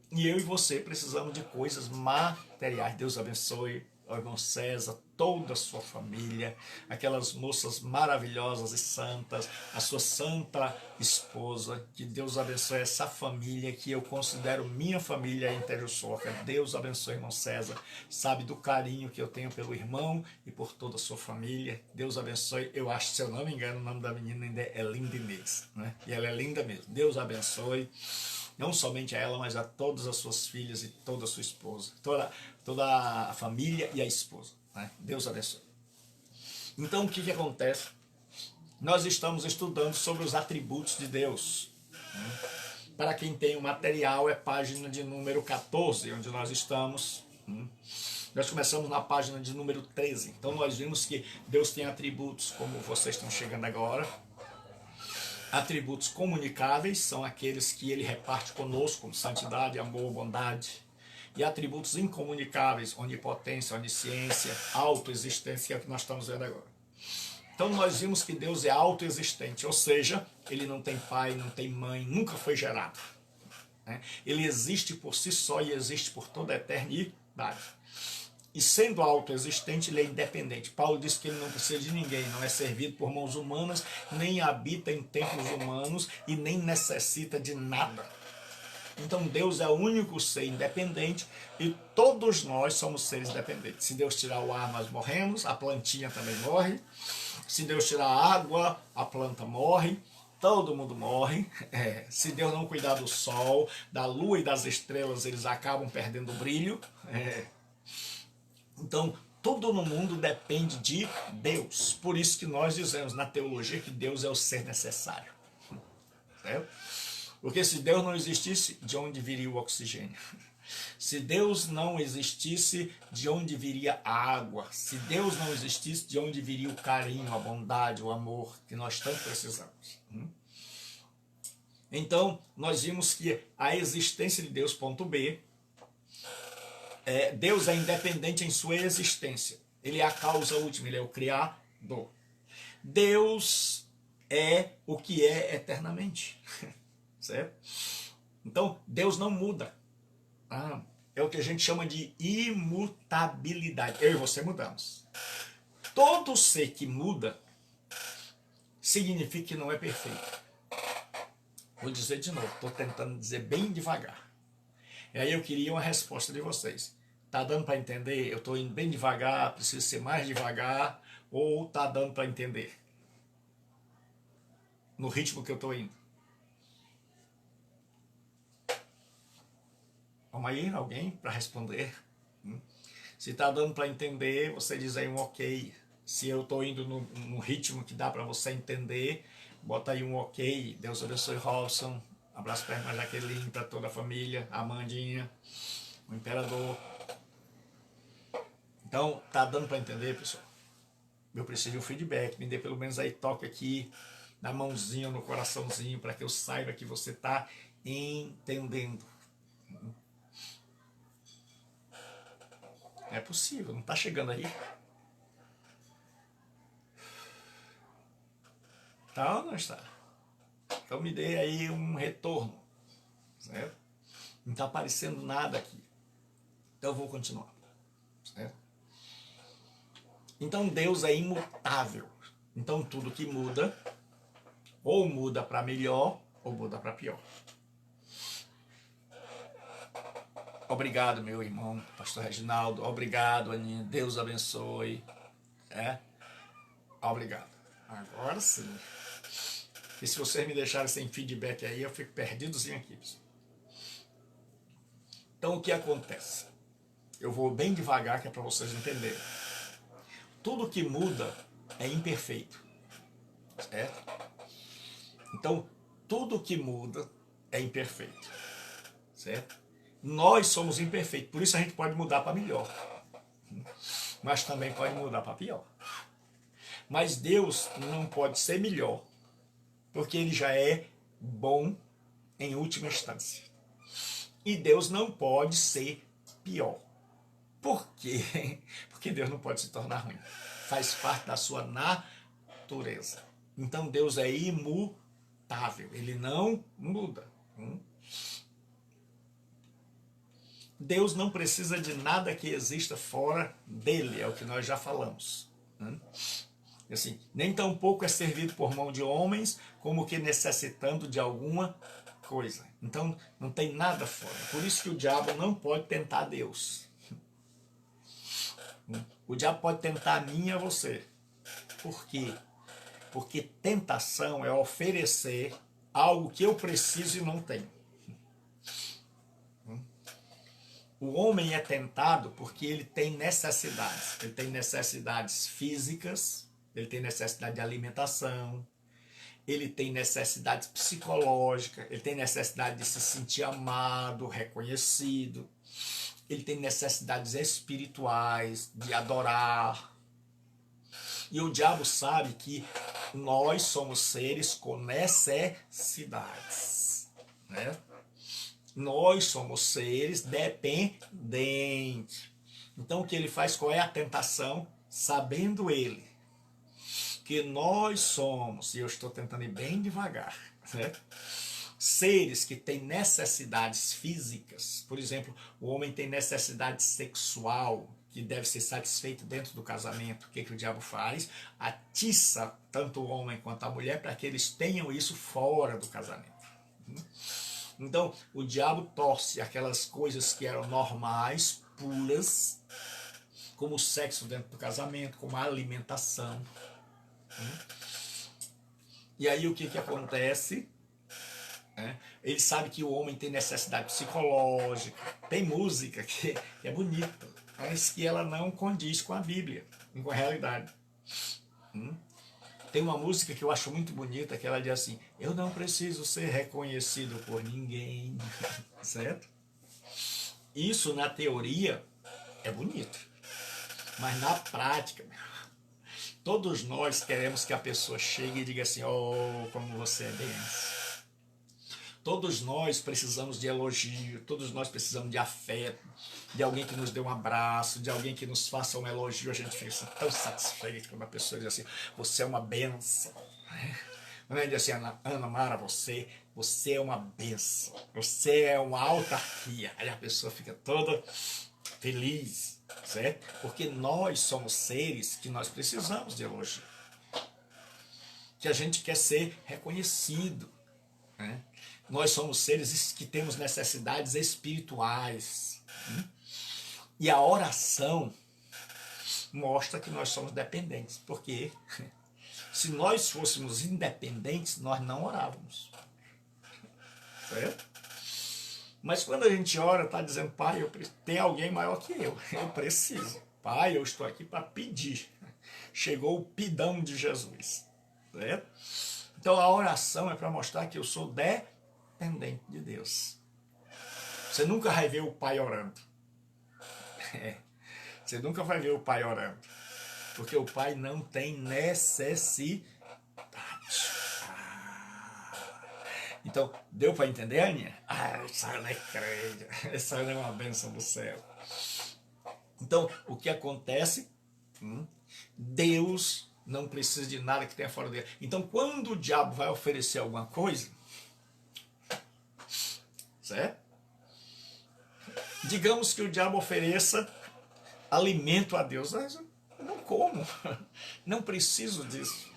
E eu e você precisamos de coisas materiais. Deus abençoe o irmão César, toda a sua família, aquelas moças maravilhosas e santas, a sua santa esposa. Que Deus abençoe essa família que eu considero minha família Interior Soccer. Deus abençoe o irmão César, sabe do carinho que eu tenho pelo irmão e por toda a sua família. Deus abençoe. Eu acho, se eu não me engano, o nome da menina ainda é Linda Inês, né? E ela é linda mesmo. Deus abençoe. Não somente a ela, mas a todas as suas filhas e toda a sua esposa. Toda a família e a esposa. Né? Deus abençoe. Então o que acontece? Nós estamos estudando sobre os atributos de Deus. Para quem tem o material, é página de número 14, onde nós estamos. Nós começamos na página de número 13. Então nós vimos que Deus tem atributos, como vocês estão chegando agora. Atributos comunicáveis são aqueles que Ele reparte conosco, como santidade, amor, bondade. E atributos incomunicáveis, onipotência, onisciência, autoexistência, que é o que nós estamos vendo agora. Então nós vimos que Deus é autoexistente, ou seja, Ele não tem pai, não tem mãe, nunca foi gerado. Ele existe por si só e existe por toda a eternidade. E sendo autoexistente, Ele é independente. Paulo diz que Ele não precisa de ninguém, não é servido por mãos humanas, nem habita em templos humanos e nem necessita de nada. Então Deus é o único ser independente e todos nós somos seres dependentes. Se Deus tirar o ar, nós morremos, a plantinha também morre. Se Deus tirar a água, a planta morre. Todo mundo morre. Se Deus não cuidar do sol, da lua e das estrelas, eles acabam perdendo o brilho. Então, tudo no mundo depende de Deus. Por isso que nós dizemos na teologia que Deus é o ser necessário. Certo? Porque se Deus não existisse, de onde viria o oxigênio? Se Deus não existisse, de onde viria a água? Se Deus não existisse, de onde viria o carinho, a bondade, o amor que nós tanto precisamos? Então, nós vimos que a existência de Deus, ponto B, Deus é independente em sua existência. Ele é a causa última, ele é o Criador. Deus é o que é eternamente. Certo? Então, Deus não muda. É o que a gente chama de imutabilidade. Eu e você mudamos. Todo ser que muda significa que não é perfeito. Vou dizer de novo, estou tentando dizer bem devagar. E aí eu queria uma resposta de vocês. Tá dando para entender? Eu estou indo bem devagar, preciso ser mais devagar, ou tá dando para entender? No ritmo que eu estou indo. Vamos aí, alguém para responder? Se está dando para entender, você diz aí um ok. Se eu estou indo no ritmo que dá para você entender, bota aí um ok. Deus abençoe Robson. Abraço para a irmã Jaqueline, para toda a família, a Amandinha, o Imperador. Então, tá dando para entender, pessoal? Eu preciso de um feedback. Me dê pelo menos aí toque aqui na mãozinha, no coraçãozinho, para que eu saiba que você está entendendo. É possível, não está chegando aí? Tá ou não está? Então me dê aí um retorno. Certo? Não está aparecendo nada aqui. Então eu vou continuar. Certo? Então Deus é imutável. Então tudo que muda, ou muda para melhor, ou muda para pior. Obrigado, meu irmão, pastor Reginaldo. Obrigado, Aninha. Deus abençoe. Obrigado. Agora sim. E se vocês me deixarem sem feedback aí, eu fico perdidozinho aqui. Então o que acontece? Eu vou bem devagar, que é para vocês entenderem. Tudo que muda é imperfeito. Certo? Então, tudo que muda é imperfeito. Certo? Nós somos imperfeitos, por isso a gente pode mudar para melhor. Mas também pode mudar para pior. Mas Deus não pode ser melhor, porque Ele já é bom em última instância. E Deus não pode ser pior. Por quê? Porque Deus não pode se tornar ruim. Faz parte da sua natureza. Então Deus é imutável. Ele não muda. Deus não precisa de nada que exista fora dele. É o que nós já falamos. Assim, nem tampouco é servido por mão de homens, como que necessitando de alguma coisa. Então não tem nada fora. Por isso que o diabo não pode tentar Deus. O diabo pode tentar a mim e a você. Por quê? Porque tentação é oferecer algo que eu preciso e não tenho. O homem é tentado porque ele tem necessidades. Ele tem necessidades físicas, ele tem necessidade de alimentação, ele tem necessidades psicológicas, ele tem necessidade de se sentir amado, reconhecido, ele tem necessidades espirituais, de adorar. E o diabo sabe que nós somos seres com necessidades, né? Nós somos seres dependentes. Então o que ele faz? Qual é a tentação? Sabendo ele que nós somos, e eu estou tentando ir bem devagar, né? Seres que têm necessidades físicas. Por exemplo, o homem tem necessidade sexual, que deve ser satisfeito dentro do casamento. O que o diabo faz? Atiça tanto o homem quanto a mulher para que eles tenham isso fora do casamento. Então, o diabo torce aquelas coisas que eram normais, puras, como o sexo dentro do casamento, como a alimentação. E aí o que acontece? Ele sabe que o homem tem necessidade psicológica, tem música que é bonita. mas que ela não condiz com a Bíblia, com a realidade. Tem uma música que eu acho muito bonita, que ela diz assim: eu não preciso ser reconhecido por ninguém, certo? Isso na teoria é bonito, mas na prática, todos nós queremos que a pessoa chegue e diga assim: oh, como você é benção. Todos nós precisamos de elogio, todos nós precisamos de afeto, de alguém que nos dê um abraço, de alguém que nos faça um elogio. A gente fica tão satisfeito quando a pessoa diz assim: você é uma benção. Quando ela diz assim: Ana Mara, você é uma benção, você é uma autarquia. Aí a pessoa fica toda feliz, certo? Porque nós somos seres que nós precisamos de elogio, que a gente quer ser reconhecido, né? Nós somos seres que temos necessidades espirituais. E a oração mostra que nós somos dependentes. Porque se nós fôssemos independentes, nós não orávamos. Certo? Mas quando a gente ora, está dizendo: Pai, tem alguém maior que eu preciso. Pai, eu estou aqui para pedir. Chegou o pidão de Jesus. Certo? Então a oração é para mostrar que eu sou dependente de Deus. Você nunca vai ver o pai orando. Você nunca vai ver o pai orando. Porque o pai não tem necessidade. Então, deu para entender, Aninha? Essa Ana é crente. Essa Ana é uma bênção do céu. Então, o que acontece? Deus não precisa de nada que tenha fora dele. Então, quando o diabo vai oferecer alguma coisa, certo? Digamos que o diabo ofereça alimento a Deus. Não como, não preciso disso.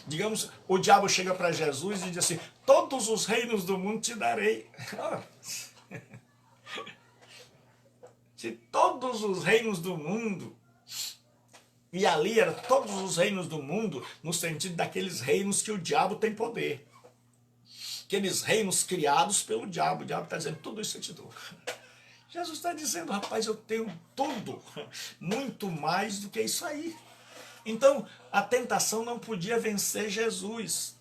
Digamos, o diabo chega para Jesus e diz assim: todos os reinos do mundo te darei. Se todos os reinos do mundo, e ali era todos os reinos do mundo, no sentido daqueles reinos que o diabo tem poder. Aqueles reinos criados pelo diabo. O diabo está dizendo: tudo isso eu te dou. Jesus está dizendo: rapaz, eu tenho tudo, muito mais do que isso aí. Então, a tentação não podia vencer Jesus.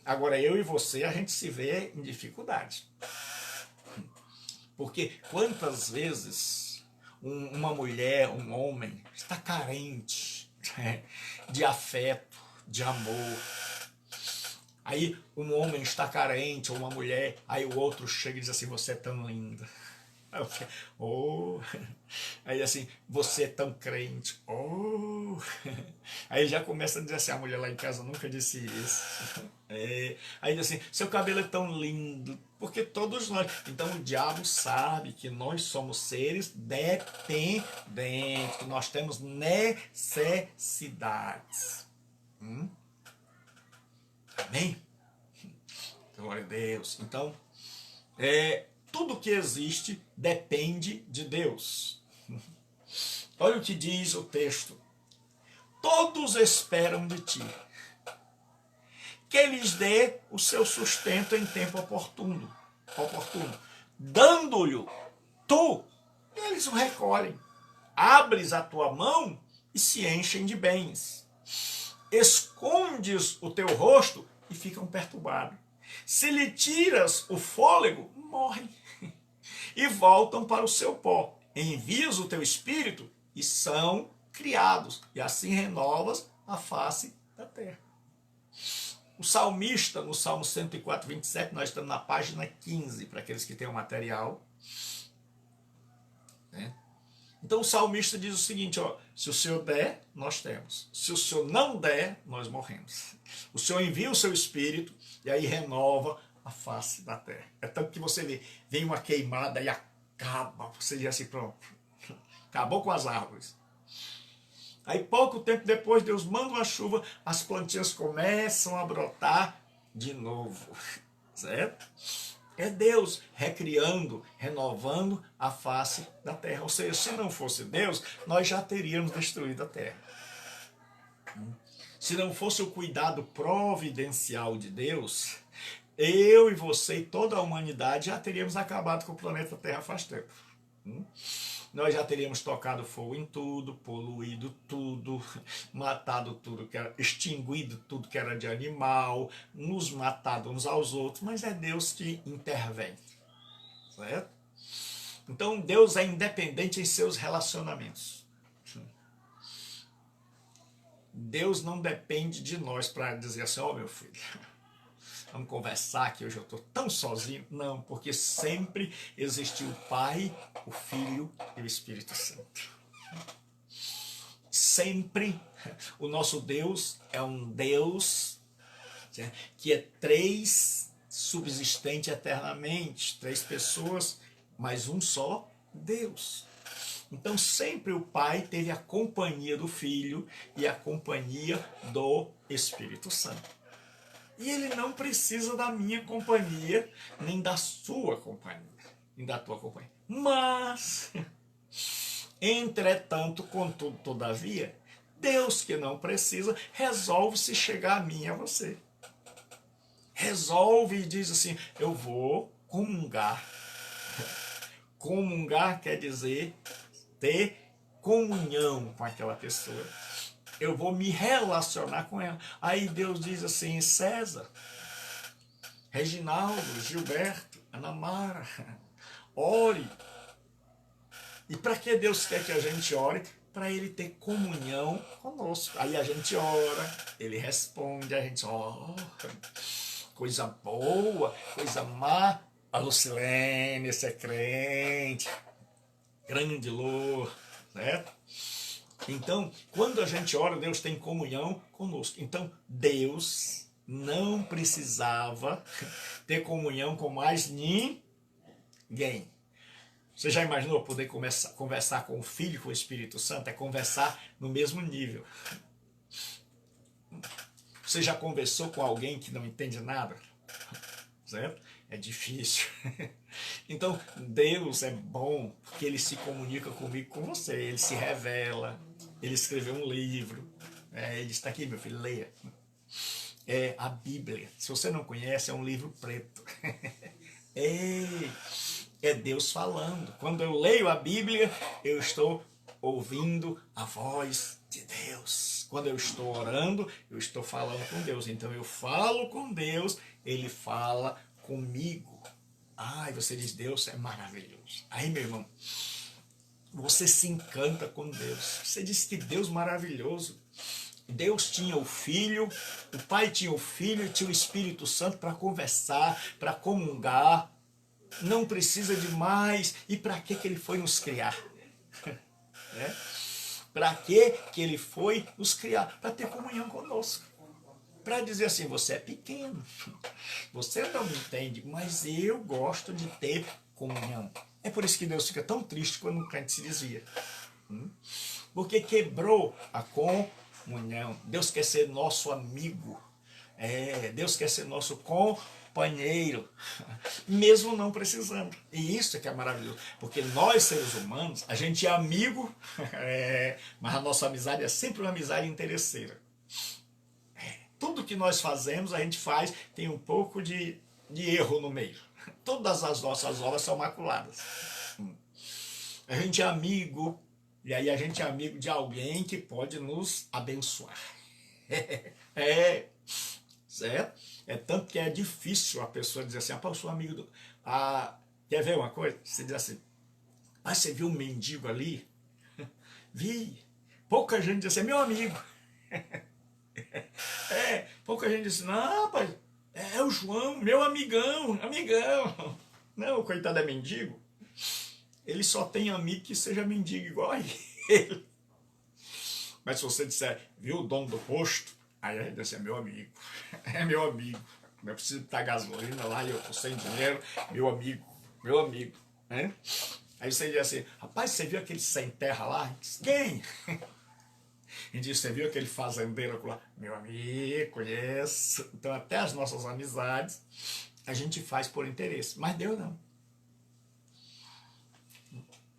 Agora, eu e você, a gente se vê em dificuldade. Porque quantas vezes uma mulher, um homem, está carente, né, de afeto, de amor. Aí um homem está carente, ou uma mulher, aí o outro chega e diz assim: você é tão linda. Oh. Aí assim: você é tão crente. Oh. Aí já começa a dizer assim: a mulher lá em casa nunca disse isso. Aí diz assim: seu cabelo é tão lindo. Porque todos nós. Então o diabo sabe que nós somos seres dependentes, que nós temos necessidades. Amém? Glória a Deus. Então, tudo que existe depende de Deus. Olha o que diz o texto: todos esperam de ti que lhes dê o seu sustento em tempo oportuno, dando-lhe tu, eles o recolhem. Abres a tua mão e se enchem de bens. Escondes o teu rosto e ficam perturbados. Se lhe tiras o fôlego, morrem e voltam para o seu pó. Envias o teu espírito e são criados, e assim renovas a face da terra. O salmista, no Salmo 104, 27, nós estamos na página 15, para aqueles que têm o material. Então o salmista diz o seguinte: se o Senhor der, nós temos. Se o Senhor não der, nós morremos. O Senhor envia o seu espírito e aí renova a face da terra. É tanto que você vê, vem uma queimada e acaba. Você diz assim: pronto, acabou com as árvores. Aí pouco tempo depois Deus manda uma chuva, as plantinhas começam a brotar de novo. Certo? É Deus recriando, renovando a face da terra. Ou seja, se não fosse Deus, nós já teríamos destruído a terra. Se não fosse o cuidado providencial de Deus, eu e você e toda a humanidade já teríamos acabado com o planeta Terra faz tempo. Nós já teríamos tocado fogo em tudo, poluído tudo, matado tudo que era, extinguido tudo que era de animal, nos matado uns aos outros, mas é Deus que intervém, certo? Então Deus é independente em seus relacionamentos. Deus não depende de nós para dizer assim, ó meu filho, vamos conversar que hoje eu estou tão sozinho. Não, porque sempre existiu o Pai, o Filho e o Espírito Santo. Sempre o nosso Deus é um Deus que é três, subsistente eternamente, três pessoas, mas um só Deus. Então sempre o Pai teve a companhia do Filho e a companhia do Espírito Santo. E ele não precisa da minha companhia, nem da sua companhia, nem da tua companhia. Mas, entretanto, contudo, todavia, Deus que não precisa, resolve se chegar a mim e a você. Resolve e diz assim, eu vou comungar. Comungar quer dizer ter comunhão com aquela pessoa. Eu vou me relacionar com ela. Aí Deus diz assim, César, Reginaldo, Gilberto, Ana Mara, ore. E para que Deus quer que a gente ore? Para Ele ter comunhão conosco. Aí a gente ora, Ele responde, a gente, coisa boa, coisa má. A Lucilene, esse é crente, grande louvor, certo? Então, quando a gente ora, Deus tem comunhão conosco. Então, Deus não precisava ter comunhão com mais ninguém. Você já imaginou poder conversar com o Filho, com o Espírito Santo? É conversar no mesmo nível. Você já conversou com alguém que não entende nada? Certo? É difícil. Então, Deus é bom porque Ele se comunica comigo, com você. Ele se revela. Ele escreveu um livro. Ele está aqui, meu filho, leia. É a Bíblia. Se você não conhece, é um livro preto. É Deus falando. Quando eu leio a Bíblia, eu estou ouvindo a voz de Deus. Quando eu estou orando, eu estou falando com Deus. Então eu falo com Deus, Ele fala comigo. E você diz, Deus é maravilhoso. Aí, meu irmão, você se encanta com Deus. Você diz que Deus é maravilhoso. Deus tinha o Filho, o Pai tinha o Filho e tinha o Espírito Santo para conversar, para comungar. Não precisa de mais. E para que Ele foi nos criar? Para que Ele foi nos criar? Para ter comunhão conosco. Para dizer assim, você é pequeno, você não me entende, mas eu gosto de ter comunhão. É por isso que Deus fica tão triste quando um crente se desvia. Porque quebrou a comunhão. Deus quer ser nosso amigo. Deus quer ser nosso companheiro, mesmo não precisando. E isso é que é maravilhoso. Porque nós, seres humanos, a gente é amigo, mas a nossa amizade é sempre uma amizade interesseira. Tudo que nós fazemos, a gente faz, tem um pouco de erro no meio. Todas as nossas obras são maculadas. A gente é amigo, e aí a gente é amigo de alguém que pode nos abençoar. Certo? É tanto que é difícil a pessoa dizer assim, eu sou amigo do... quer ver uma coisa? Você diz assim, você viu um mendigo ali? Vi. Pouca gente diz assim, é meu amigo. Pouca gente diz, não, rapaz, é o João, meu amigão. Não, o coitado é mendigo. Ele só tem amigo que seja mendigo igual a ele. Mas se você disser, viu o dono do posto? Aí a gente diz, é meu amigo. É meu amigo. Eu preciso botar gasolina lá e eu tô sem dinheiro. Meu amigo. Aí você diz assim, rapaz, você viu aquele sem terra lá? Quem? E diz, você viu aquele fazendeiro lá? Meu amigo, conheço. Então até as nossas amizades a gente faz por interesse. Mas Deus não.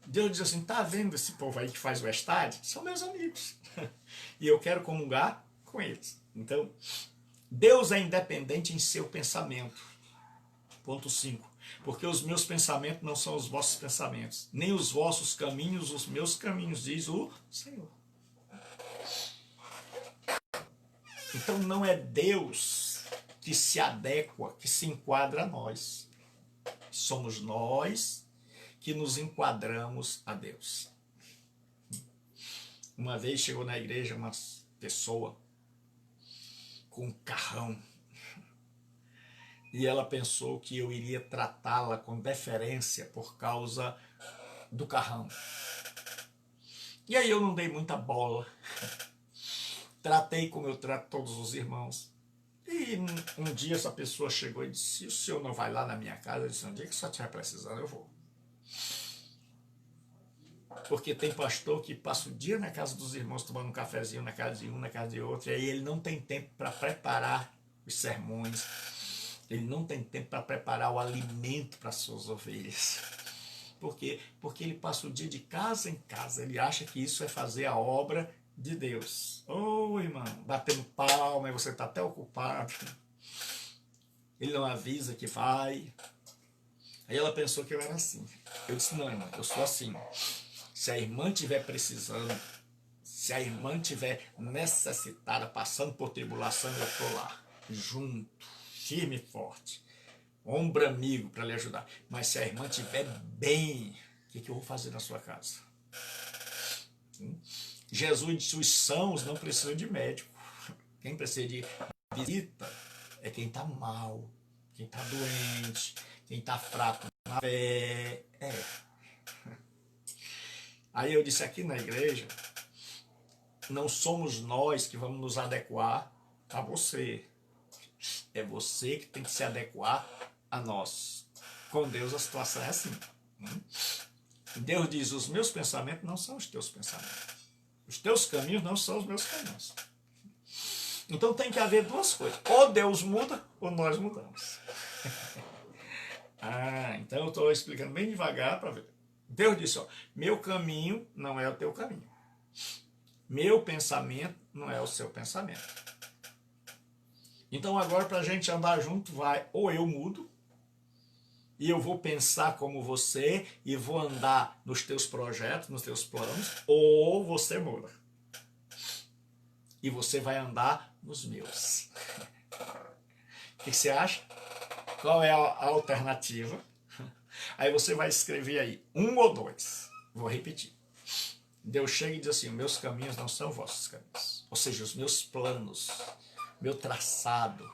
Deus diz assim, tá vendo esse povo aí que faz o estádio? São meus amigos. E eu quero comungar com eles. Então, Deus é independente em seu pensamento. Ponto 5. Porque os meus pensamentos não são os vossos pensamentos, nem os vossos caminhos, os meus caminhos, diz o Senhor. Então não é Deus que se adequa, que se enquadra a nós. Somos nós que nos enquadramos a Deus. Uma vez chegou na igreja uma pessoa com um carrão e ela pensou que eu iria tratá-la com deferência por causa do carrão. E aí eu não dei muita bola. Tratei como eu trato todos os irmãos. E um dia essa pessoa chegou e disse: o senhor não vai lá na minha casa? Eu disse: um dia que o senhor estiver precisando, eu vou. Porque tem pastor que passa o dia na casa dos irmãos tomando um cafezinho na casa de um, na casa de outro, e aí ele não tem tempo para preparar os sermões, ele não tem tempo para preparar o alimento para as suas ovelhas. Por quê? Porque ele passa o dia de casa em casa, ele acha que isso é fazer a obra de Deus. Ô irmão, batendo palma, e você está até ocupado. Ele não avisa que vai. Aí ela pensou que eu era assim. Eu disse: não, irmã, eu sou assim. Se a irmã estiver precisando, se a irmã estiver necessitada, passando por tribulação, eu estou lá, junto, firme e forte, ombro amigo para lhe ajudar. Mas se a irmã estiver bem, o que eu vou fazer na sua casa? Jesus disse: os sãos não precisam de médico. Quem precisa de visita é quem está mal, quem está doente, quem está fraco na fé. Aí eu disse: aqui na igreja, não somos nós que vamos nos adequar a você. É você que tem que se adequar a nós. Com Deus a situação é assim. Deus diz: os meus pensamentos não são os teus pensamentos. Os teus caminhos não são os meus caminhos. Então tem que haver duas coisas. Ou Deus muda, ou nós mudamos. Então eu estou explicando bem devagar para ver. Deus disse: ó, meu caminho não é o teu caminho. Meu pensamento não é o seu pensamento. Então agora, para a gente andar junto, vai, ou eu mudo, e eu vou pensar como você, e vou andar nos teus projetos, nos teus planos, ou você muda. E você vai andar nos meus. O que você acha? Qual é a alternativa? Aí você vai escrever aí, 1 ou 2. Vou repetir. Deus chega e diz assim: meus caminhos não são vossos caminhos. Ou seja, os meus planos, meu traçado,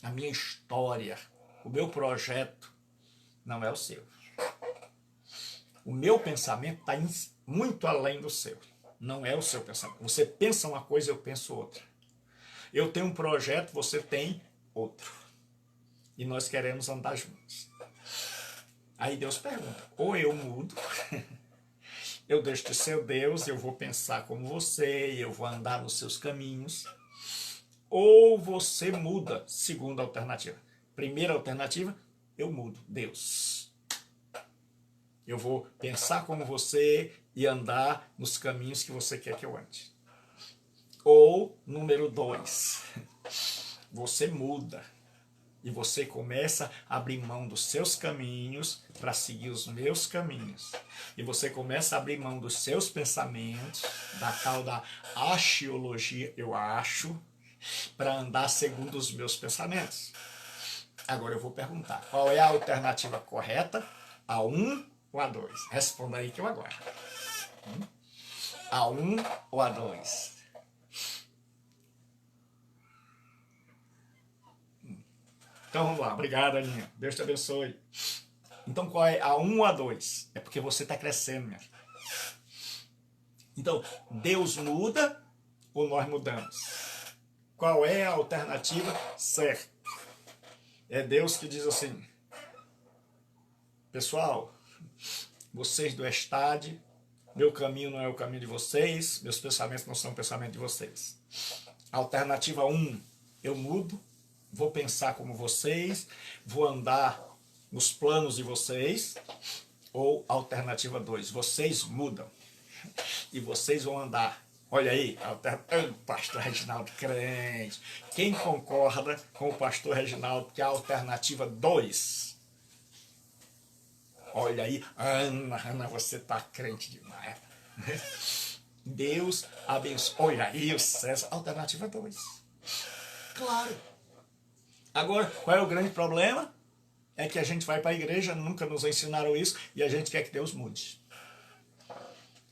a minha história, o meu projeto não é o seu. O meu pensamento está muito além do seu. Não é o seu pensamento. Você pensa uma coisa, eu penso outra. Eu tenho um projeto, você tem outro. E nós queremos andar juntos. Aí Deus pergunta: ou eu mudo, eu deixo de ser Deus, eu vou pensar como você, eu vou andar nos seus caminhos, ou você muda, segunda alternativa. Primeira alternativa, eu mudo, Deus. Eu vou pensar como você e andar nos caminhos que você quer que eu ande. Ou, número 2, você muda. E você começa a abrir mão dos seus caminhos para seguir os meus caminhos. E você começa a abrir mão dos seus pensamentos, da tal da axiologia, eu acho, para andar segundo os meus pensamentos. Agora eu vou perguntar: qual é a alternativa correta? A 1 ou a 2? Responda aí que eu aguardo. A 1 ou a 2? Então vamos lá, obrigado, Aninha. Deus te abençoe. Então qual é a 1 ou a 2? É porque você está crescendo, minha filha. Então, Deus muda ou nós mudamos? Qual é a alternativa certa? É Deus que diz assim: pessoal, vocês do Estade, meu caminho não é o caminho de vocês, meus pensamentos não são o pensamento de vocês. Alternativa 1, eu mudo. Vou pensar como vocês, vou andar nos planos de vocês. Ou alternativa 2, vocês mudam. E vocês vão andar Olha aí, pastor Reginaldo crente. Quem concorda com o pastor Reginaldo que a alternativa 2? Olha aí, Ana, você tá crente demais. Deus abençoe. Olha aí o César, alternativa 2. Claro. Agora, qual é o grande problema? É que a gente vai para a igreja, nunca nos ensinaram isso, e a gente quer que Deus mude.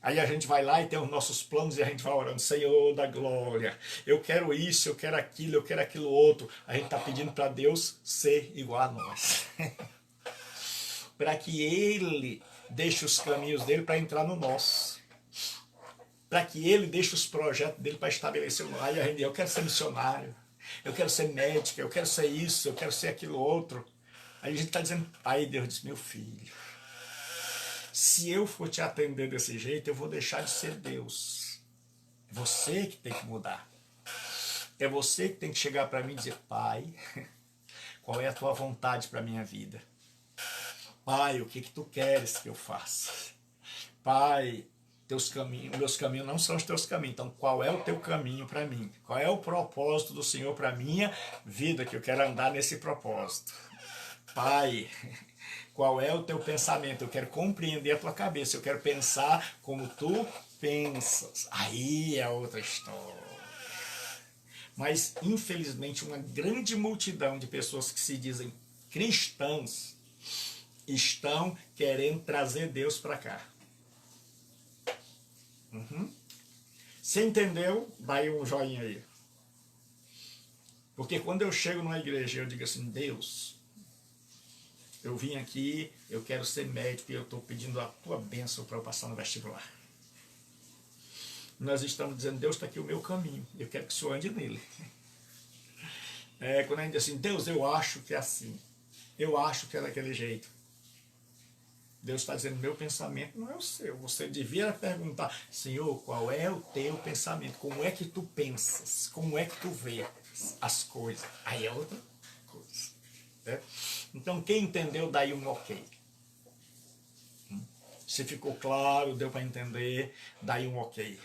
Aí a gente vai lá e tem os nossos planos e a gente vai orando, Senhor da glória, eu quero isso, eu quero aquilo outro. A gente está pedindo para Deus ser igual a nós. Para que Ele deixe os caminhos dele para entrar no nosso. Para que Ele deixe os projetos dele para estabelecer o nosso. Aí a gente diz, eu quero ser missionário, eu quero ser médico, eu quero ser isso, eu quero ser aquilo outro. Aí a gente está dizendo, aí Deus diz, meu filho, se eu for te atender desse jeito, eu vou deixar de ser Deus. É você que tem que mudar. É você que tem que chegar para mim e dizer, Pai, qual é a tua vontade para a minha vida? Pai, o que tu queres que eu faça? Pai, meus caminhos não são os teus caminhos. Então, qual é o teu caminho para mim? Qual é o propósito do Senhor para a minha vida, que eu quero andar nesse propósito? Pai, qual é o teu pensamento? Eu quero compreender a tua cabeça. Eu quero pensar como tu pensas. Aí é outra história. Mas, infelizmente, uma grande multidão de pessoas que se dizem cristãs estão querendo trazer Deus para cá. Você entendeu? Dá aí um joinha aí. Porque quando eu chego numa igreja eu digo assim, Deus, eu vim aqui, eu quero ser médico e eu estou pedindo a tua bênção para eu passar no vestibular. Nós estamos dizendo, Deus, está aqui o meu caminho, eu quero que o Senhor ande nele. Quando a gente diz assim, Deus, eu acho que é assim, eu acho que é daquele jeito. Deus está dizendo, meu pensamento não é o seu. Você devia perguntar, Senhor, qual é o teu pensamento? Como é que tu pensas? Como é que tu vês as coisas? Aí é outra coisa. Né? Então, quem entendeu, daí um ok. Se ficou claro, deu para entender, daí um ok.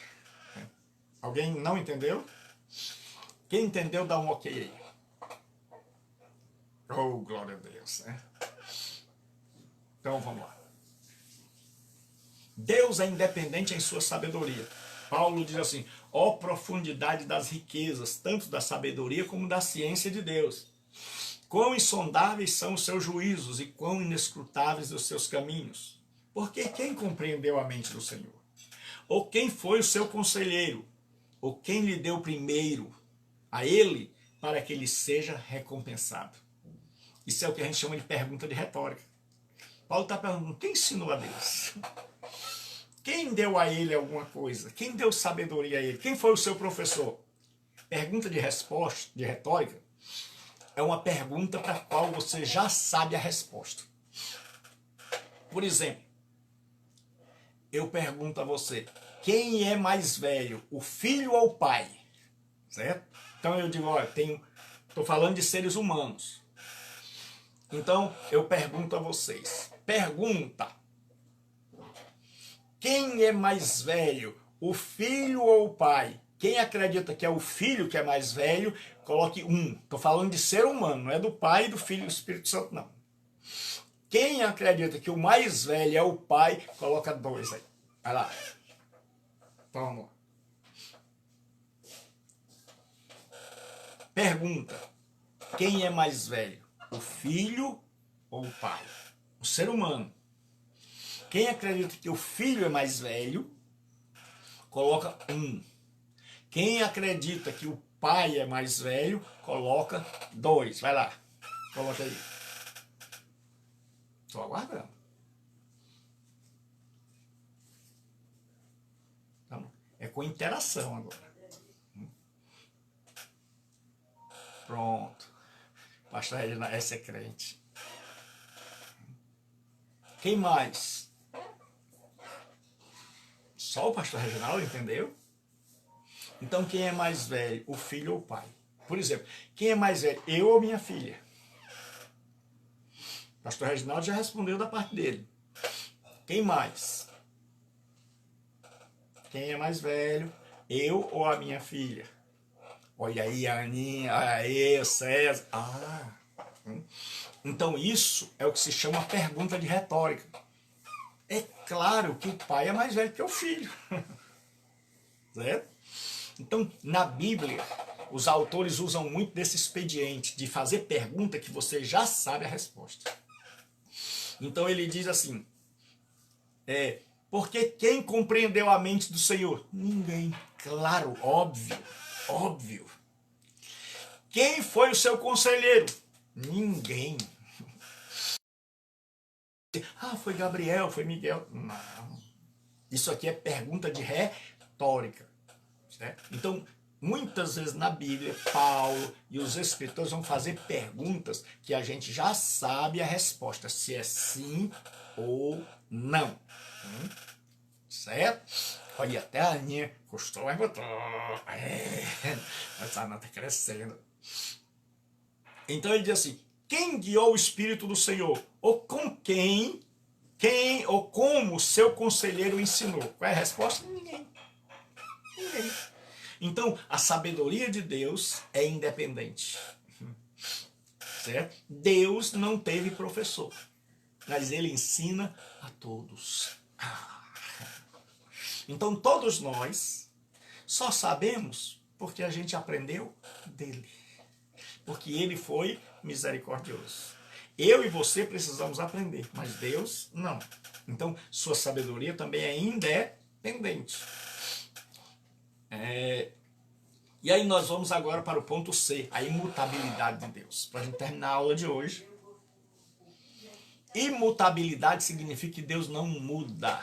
Alguém não entendeu? Quem entendeu, dá um ok aí. Oh, glória a Deus. Né? Então, vamos lá. Deus é independente em sua sabedoria. Paulo diz assim, ó profundidade das riquezas, tanto da sabedoria como da ciência de Deus. Quão insondáveis são os seus juízos e quão inescrutáveis os seus caminhos. Porque quem compreendeu a mente do Senhor? Ou quem foi o seu conselheiro? Ou quem lhe deu primeiro a ele para que ele seja recompensado? Isso é o que a gente chama de pergunta de retórica. Paulo está perguntando, quem ensinou a Deus? Quem deu a ele alguma coisa? Quem deu sabedoria a ele? Quem foi o seu professor? Pergunta de resposta, de retórica, é uma pergunta para a qual você já sabe a resposta. Por exemplo, eu pergunto a você, quem é mais velho, o filho ou o pai? Certo? Então eu digo, olha, estou falando de seres humanos. Então eu pergunto a vocês, pergunta, quem é mais velho, o filho ou o pai? Quem acredita que é o filho que é mais velho, coloque 1. Estou falando de ser humano, não é do pai, do filho e do Espírito Santo, não. Quem acredita que o mais velho é o pai, coloca 2 aí. Vai lá. Vamos lá. Pergunta, quem é mais velho, o filho ou o pai? O ser humano. Quem acredita que o filho é mais velho, coloca 1. Quem acredita que o pai é mais velho, coloca 2. Vai lá, coloca aí. Estou aguardando. Então, é com interação agora. Pronto. Pastor Reginaldo, essa é crente. Quem mais? Só o pastor Reginaldo, entendeu? Então, quem é mais velho, o filho ou o pai? Por exemplo, quem é mais velho, eu ou minha filha? O pastor Reginaldo já respondeu da parte dele. Quem mais? Quem é mais velho, Eu ou a minha filha? Olha aí a Aninha, olha aí o César. Então isso é o que se chama pergunta de retórica. É claro que o pai é mais velho que o filho. Certo? Então, na Bíblia, os autores usam muito desse expediente de fazer pergunta que você já sabe a resposta. Então ele diz assim, porque quem compreendeu a mente do Senhor? Ninguém. Claro, óbvio, óbvio. Quem foi o seu conselheiro? Ninguém. Foi Gabriel, foi Miguel. Não. Isso aqui é pergunta de retórica. Certo? Então, muitas vezes na Bíblia, Paulo e os escritores vão fazer perguntas que a gente já sabe a resposta, se é sim ou não. Certo? Olha, até a Aninha custou, mas botou. Essa Ana está crescendo. Então ele diz assim, quem guiou o Espírito do Senhor? Ou com quem ou como seu conselheiro ensinou? Qual é a resposta? Ninguém. Então, a sabedoria de Deus é independente. Certo? Deus não teve professor, mas ele ensina a todos. Então, todos nós só sabemos porque a gente aprendeu dele. Porque ele foi misericordioso. Eu e você precisamos aprender, mas Deus não. Então, sua sabedoria também é independente. E aí nós vamos agora para o ponto C, a imutabilidade de Deus. Para a gente terminar a aula de hoje. Imutabilidade significa que Deus não muda.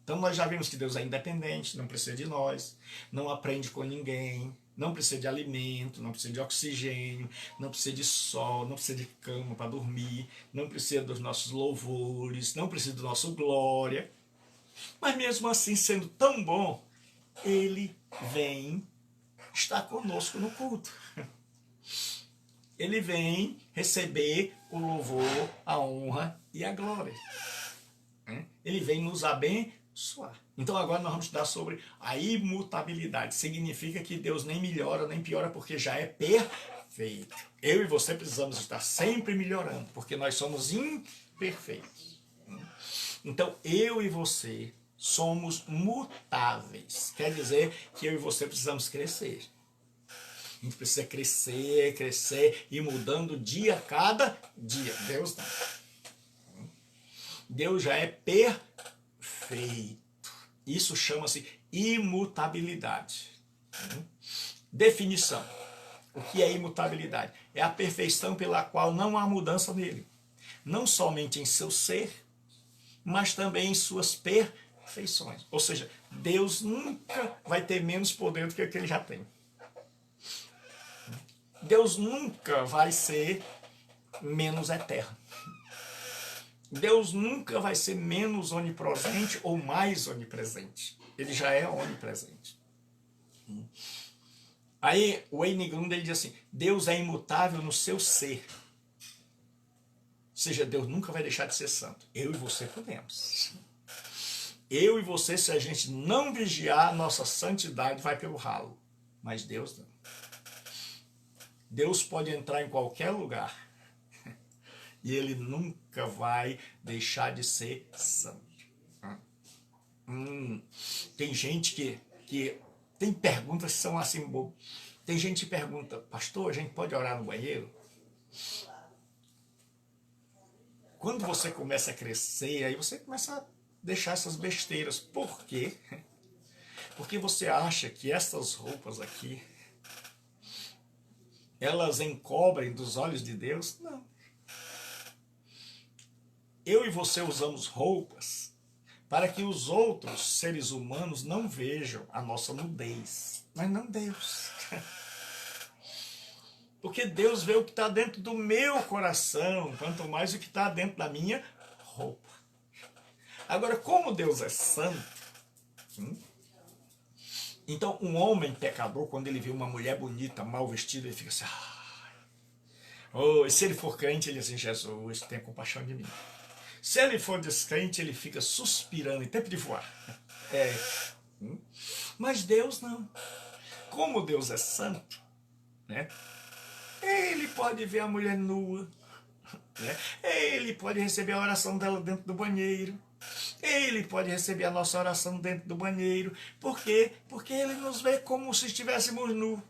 Então nós já vimos que Deus é independente, não precisa de nós, não aprende com ninguém, não precisa de alimento, não precisa de oxigênio, não precisa de sol, não precisa de cama para dormir, não precisa dos nossos louvores, não precisa do nosso glória. Mas mesmo assim, sendo tão bom, ele vem estar conosco no culto. Ele vem receber o louvor, a honra e a glória. Ele vem nos abençoar. Então agora nós vamos estudar sobre a imutabilidade. Significa que Deus nem melhora nem piora porque já é perfeito. Eu e você precisamos estar sempre melhorando porque nós somos imperfeitos. Então eu e você somos mutáveis. Quer dizer que eu e você precisamos crescer. A gente precisa crescer, crescer e mudando dia a cada dia. Deus não. Deus já é perfeito. Isso chama-se imutabilidade. Definição. O que é imutabilidade? É a perfeição pela qual não há mudança nele. Não somente em seu ser, mas também em suas perfeições. Ou seja, Deus nunca vai ter menos poder do que ele já tem. Deus nunca vai ser menos eterno. Deus nunca vai ser menos onipresente ou mais onipresente. Ele já é onipresente. Aí o Wayne Grudem diz assim, Deus é imutável no seu ser. Ou seja, Deus nunca vai deixar de ser santo. Eu e você podemos. Eu e você, se a gente não vigiar, nossa santidade vai pelo ralo. Mas Deus não. Deus pode entrar em qualquer lugar. E ele nunca vai deixar de ser santo. Tem gente que tem perguntas que são assim bobas. Tem gente que pergunta, pastor, a gente pode orar no banheiro? Quando você começa a crescer, aí você começa a deixar essas besteiras. Por quê? Porque você acha que essas roupas aqui, elas encobrem dos olhos de Deus? Não. Eu e você usamos roupas para que os outros seres humanos não vejam a nossa nudez. Mas não Deus. Porque Deus vê o que está dentro do meu coração, quanto mais o que está dentro da minha roupa. Agora, como Deus é santo, então um homem pecador, quando ele vê uma mulher bonita, mal vestida, ele fica assim, e se ele for crente, ele diz assim, Jesus, tenha compaixão de mim. Se ele for descrente, ele fica suspirando em tempo de voar. Mas Deus não. Como Deus é santo, né? Ele pode ver a mulher nua, né? Ele pode receber a oração dela dentro do banheiro. Ele pode receber a nossa oração dentro do banheiro. Por quê? Porque ele nos vê como se estivéssemos nus.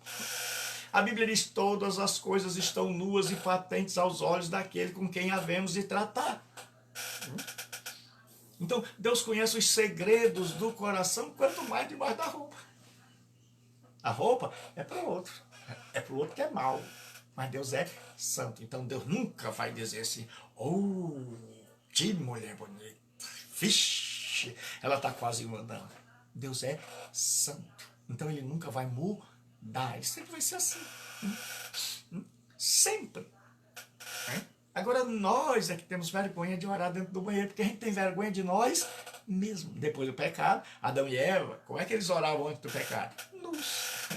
A Bíblia diz: todas as coisas estão nuas e patentes aos olhos daquele com quem havemos de tratar. Então, Deus conhece os segredos do coração, quanto mais debaixo da roupa. A roupa é para o outro. É para o outro que é mau. Mas Deus é santo. Então, Deus nunca vai dizer assim: oh, que mulher bonita. Vixe, ela está quase mandando. Deus é santo. Então, Ele nunca vai mudar. Ele sempre vai ser assim. Sempre. Agora, nós é que temos vergonha de orar dentro do banheiro, porque a gente tem vergonha de nós mesmo. Depois do pecado, Adão e Eva, como é que eles oravam antes do pecado? Nus.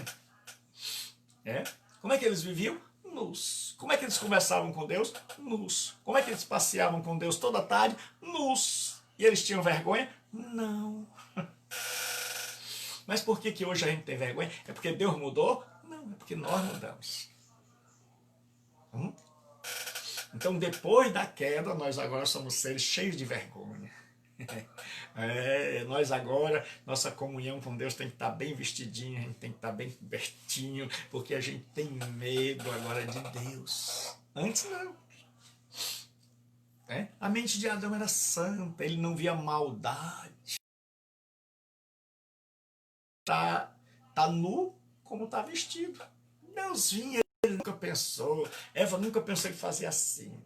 Como é que eles viviam? Nus. Como é que eles conversavam com Deus? Nus. Como é que eles passeavam com Deus toda tarde? Nus. E eles tinham vergonha? Não. Mas por que hoje a gente tem vergonha? É porque Deus mudou? Não, é porque nós mudamos. Então, depois da queda, nós agora somos seres cheios de vergonha. Nós agora, nossa comunhão com Deus tem que estar bem vestidinha, a gente tem que estar bem cobertinho, porque a gente tem medo agora de Deus. Antes não. A mente de Adão era santa, ele não via maldade. Tá nu como está vestido. Deus vinha, ele nunca pensou, Eva nunca pensou em fazer assim.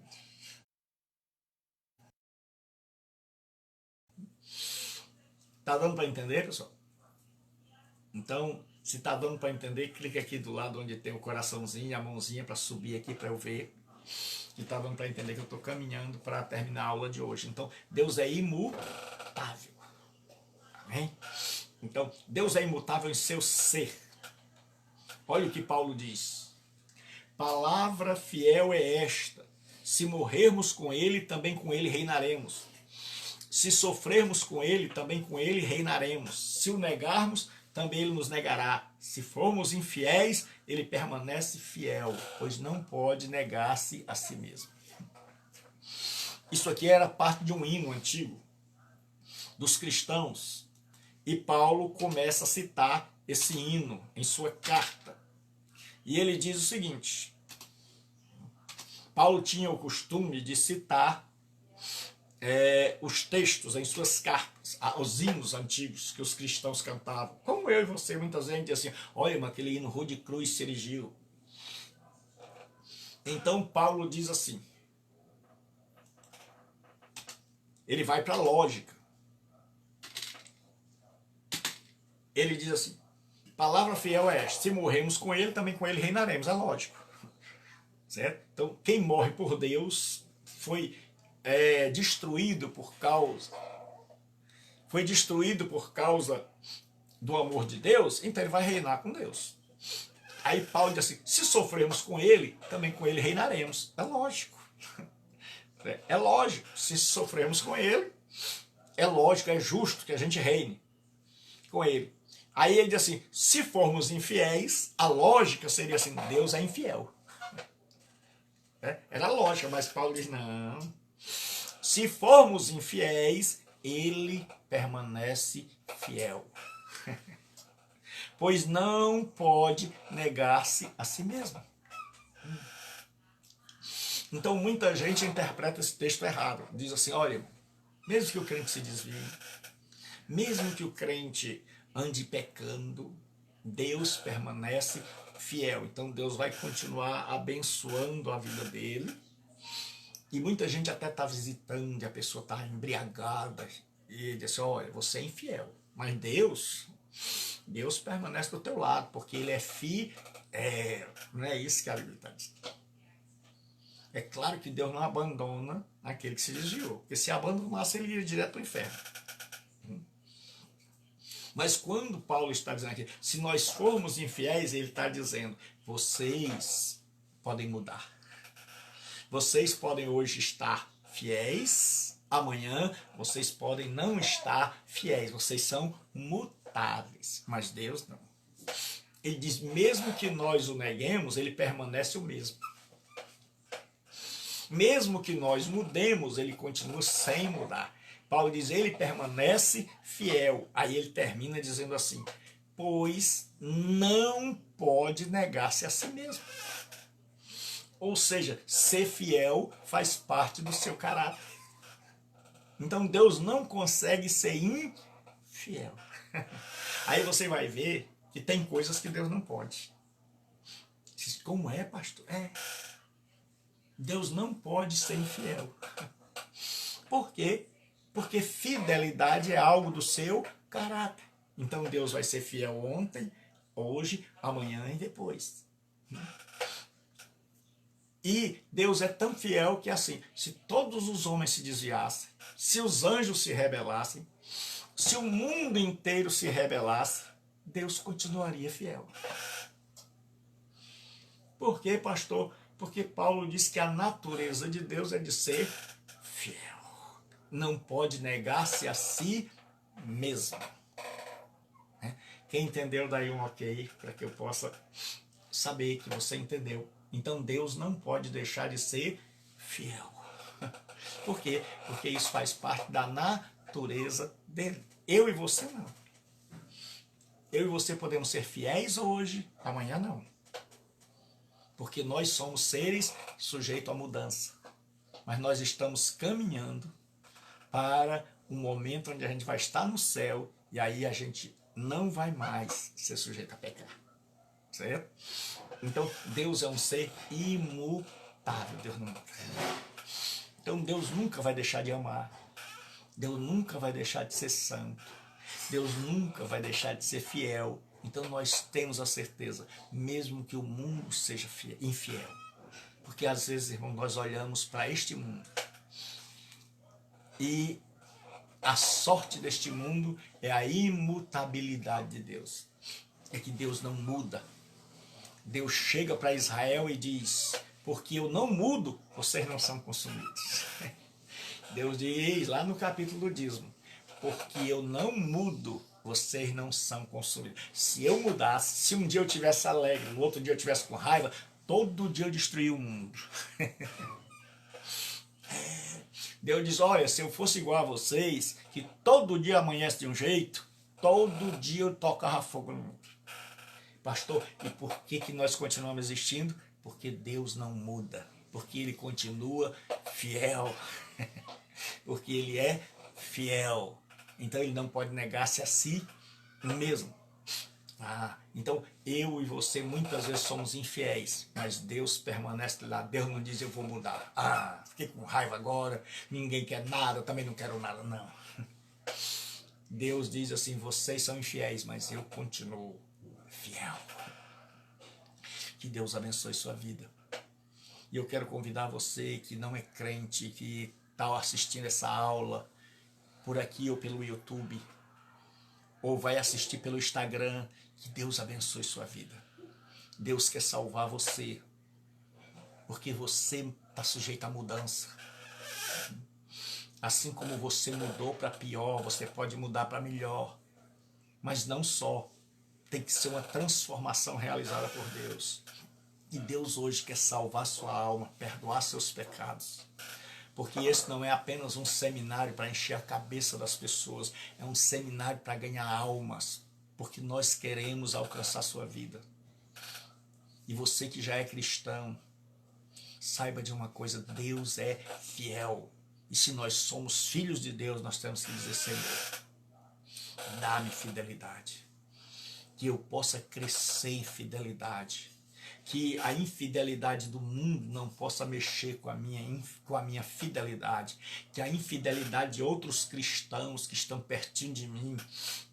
Tá dando para entender, pessoal? Então, se tá dando para entender, clica aqui do lado onde tem o coraçãozinho, a mãozinha para subir aqui para eu ver. Que tá dando para entender que eu estou caminhando para terminar a aula de hoje. Então, Deus é imutável. Amém? Então, Deus é imutável em seu ser. Olha o que Paulo diz. Palavra fiel é esta: se morrermos com ele, também com ele reinaremos. Se sofrermos com ele, também com ele reinaremos. Se o negarmos, também ele nos negará. Se formos infiéis, ele permanece fiel, pois não pode negar-se a si mesmo. Isso aqui era parte de um hino antigo dos cristãos. E Paulo começa a citar esse hino em sua carta. E ele diz o seguinte: Paulo tinha o costume de citar os textos em suas cartas, os hinos antigos que os cristãos cantavam. Como eu e você, muitas vezes, diz assim: olha, mas aquele hino Rua de Cruz se erigiu. Então Paulo diz assim, ele vai para a lógica. Ele diz assim: palavra fiel é esta: se morremos com ele, também com ele reinaremos. É lógico. Certo? Então, quem morre por Deus foi destruído por causa do amor de Deus, então ele vai reinar com Deus. Aí Paulo diz assim: se sofrermos com ele, também com ele reinaremos. É lógico. É lógico. Se sofrermos com ele, é lógico, é justo que a gente reine com ele. Aí ele diz assim: se formos infiéis, a lógica seria assim: Deus é infiel. Era lógica, mas Paulo diz: não. Se formos infiéis, ele permanece fiel. Pois não pode negar-se a si mesmo. Então muita gente interpreta esse texto errado. Diz assim: olha, mesmo que o crente se desvie, mesmo que o crente ande pecando, Deus permanece fiel. Então Deus vai continuar abençoando a vida dele. E muita gente até está visitando e a pessoa está embriagada. E diz assim: olha, você é infiel. Mas Deus permanece do teu lado, porque ele é fiel. Não é isso que a Bíblia está dizendo. É claro que Deus não abandona aquele que se desviou. Porque se abandonasse, ele iria direto para o inferno. Mas quando Paulo está dizendo aqui, se nós formos infiéis, ele está dizendo: vocês podem mudar. Vocês podem hoje estar fiéis, amanhã vocês podem não estar fiéis. Vocês são mutáveis. imutáveis, mas Deus não. Ele diz, mesmo que nós o neguemos, ele permanece o mesmo. Mesmo que nós mudemos, ele continua sem mudar. Paulo diz, ele permanece fiel. Aí ele termina dizendo assim, pois não pode negar-se a si mesmo. Ou seja, ser fiel faz parte do seu caráter. Então Deus não consegue ser infiel. Aí você vai ver que tem coisas que Deus não pode. Como é, pastor? Deus não pode ser infiel. Por quê? Porque fidelidade é algo do seu caráter. Então Deus vai ser fiel ontem, hoje, amanhã e depois. E Deus é tão fiel que assim, se todos os homens se desviassem, se os anjos se rebelassem, se o mundo inteiro se rebelasse, Deus continuaria fiel. Por quê, pastor? Porque Paulo diz que a natureza de Deus é de ser fiel. Não pode negar-se a si mesmo. Quem entendeu, daí um ok, para que eu possa saber que você entendeu. Então Deus não pode deixar de ser fiel. Por quê? Porque isso faz parte da natureza dele. Eu e você não. Eu e você podemos ser fiéis hoje, amanhã não. Porque nós somos seres sujeitos à mudança. Mas nós estamos caminhando para um momento onde a gente vai estar no céu e aí a gente não vai mais ser sujeito a pecar. Certo? Então Deus é um ser imutável. Deus não muda. Então Deus nunca vai deixar de amar. Deus nunca vai deixar de ser santo. Deus nunca vai deixar de ser fiel. Então nós temos a certeza, mesmo que o mundo seja infiel. Porque às vezes, irmão, nós olhamos para este mundo e a sorte deste mundo é a imutabilidade de Deus. É que Deus não muda. Deus chega para Israel e diz, porque eu não mudo, vocês não são consumidos. Deus diz lá no capítulo do dízimo, porque eu não mudo, vocês não são consumidos. Se eu mudasse, se um dia eu tivesse alegre, no outro dia eu tivesse com raiva, todo dia eu destruía o mundo. Deus diz, olha, se eu fosse igual a vocês, que todo dia amanhece de um jeito, todo dia eu tocava fogo no mundo. Pastor, e por que nós continuamos existindo? Porque Deus não muda, porque Ele continua fiel, porque Ele é fiel. Então Ele não pode negar-se a si mesmo. Então eu e você muitas vezes somos infiéis, mas Deus permanece lá. Deus não diz eu vou mudar. Fiquei com raiva agora, ninguém quer nada, eu também não quero nada, não. Deus diz assim, vocês são infiéis, mas eu continuo fiel. Que Deus abençoe sua vida. E eu quero convidar você que não é crente, que está assistindo essa aula por aqui ou pelo YouTube, ou vai assistir pelo Instagram, que Deus abençoe sua vida. Deus quer salvar você, porque você está sujeito à mudança. Assim como você mudou para pior, você pode mudar para melhor. Mas não só, tem que ser uma transformação realizada por Deus. E Deus hoje quer salvar sua alma, perdoar seus pecados. Porque esse não é apenas um seminário para encher a cabeça das pessoas, é um seminário para ganhar almas, porque nós queremos alcançar sua vida. E você que já é cristão, saiba de uma coisa, Deus é fiel. E se nós somos filhos de Deus, nós temos que dizer, Senhor, dá-me fidelidade, que eu possa crescer em fidelidade, que a infidelidade do mundo não possa mexer com a minha fidelidade, que a infidelidade de outros cristãos que estão pertinho de mim,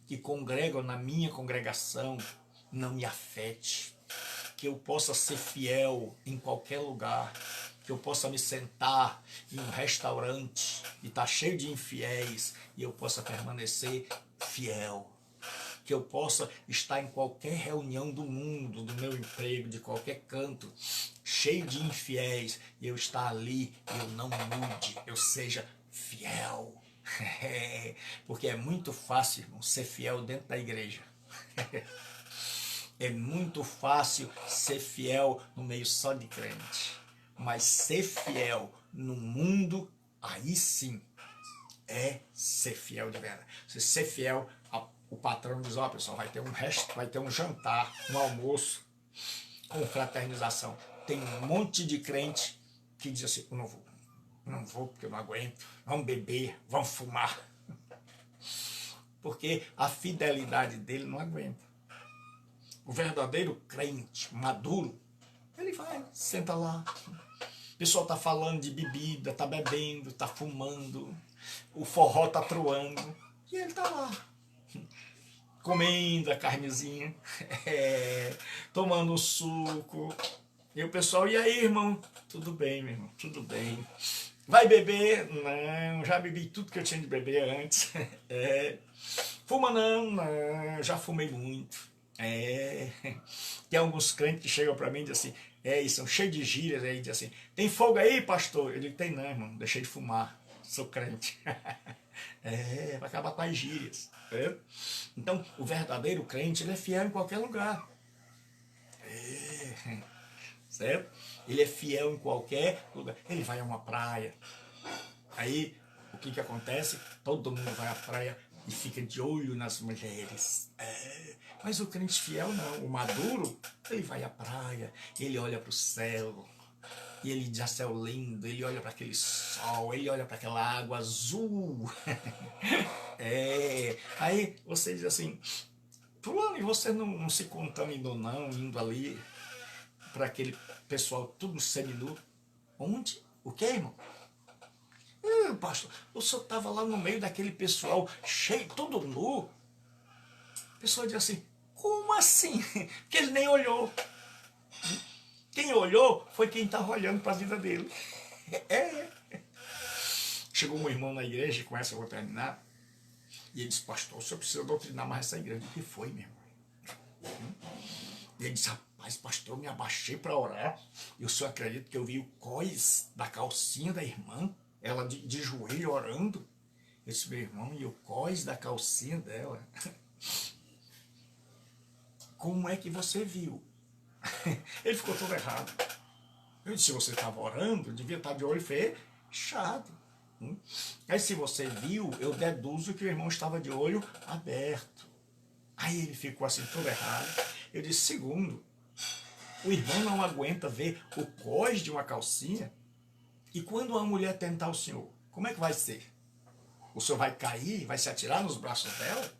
que congregam na minha congregação, não me afete, que eu possa ser fiel em qualquer lugar, que eu possa me sentar em um restaurante e estar cheio de infiéis e eu possa permanecer fiel. Que eu possa estar em qualquer reunião do mundo, do meu emprego, de qualquer canto, cheio de infiéis, e eu estar ali e eu não mude, eu seja fiel. Porque é muito fácil, irmão, ser fiel dentro da igreja. É muito fácil ser fiel no meio só de crente. Mas ser fiel no mundo, aí sim, é ser fiel de verdade. Se ser fiel, o patrão diz, ó, pessoal, vai ter um jantar, um almoço, com fraternização. Tem um monte de crente que diz assim, eu não vou porque eu não aguento, vamos beber, vamos fumar. Porque a fidelidade dele não aguenta. O verdadeiro crente, maduro, ele vai, senta lá. O pessoal tá falando de bebida, tá bebendo, tá fumando, o forró tá troando, e ele tá lá, comendo a carnezinha, tomando um suco. E o pessoal, e aí, irmão? Tudo bem, meu irmão, tudo bem. Vai beber? Não, já bebi tudo que eu tinha de beber antes. Fuma? Não, já fumei muito. Tem alguns crentes que chegam para mim e dizem assim, e são cheios de gírias, aí dizem assim, tem fogo aí, pastor? Eu digo, tem não, irmão, deixei de fumar, sou crente. Vai acabar com as gírias. Então, o verdadeiro crente, ele é fiel em qualquer lugar. Certo? Ele é fiel em qualquer lugar. Ele vai a uma praia. Aí, o que acontece? Todo mundo vai à praia e fica de olho nas mulheres. Mas o crente fiel não. O maduro, ele vai à praia, ele olha para o céu, e ele diz, céu lindo, ele olha para aquele sol, ele olha para aquela água azul. Aí você diz assim, fulano, e você não se contaminou não, indo ali para aquele pessoal tudo seminu? Onde? O que, irmão? Pastor, o senhor estava lá no meio daquele pessoal cheio, todo nu. A pessoa diz assim, como assim? Porque ele nem olhou. Quem olhou foi quem estava olhando para a vida dele. Chegou um irmão na igreja, com essa eu vou terminar, e ele disse, pastor, o senhor precisa doutrinar mais essa igreja. O que foi, meu irmão? E ele disse, rapaz, pastor, eu me abaixei para orar, e o senhor acredita que eu vi o cós da calcinha da irmã, ela de joelho orando? Eu disse, meu irmão, e o cós da calcinha dela? Como é que você viu? Ele ficou todo errado. Eu disse, se você estava orando, devia estar de olho fechado. Aí se você viu, eu deduzo que o irmão estava de olho aberto. Aí ele ficou assim todo errado. Eu disse, segundo, o irmão não aguenta ver o cós de uma calcinha. E quando uma mulher tentar o senhor, como é que vai ser? O senhor vai cair, vai se atirar nos braços dela?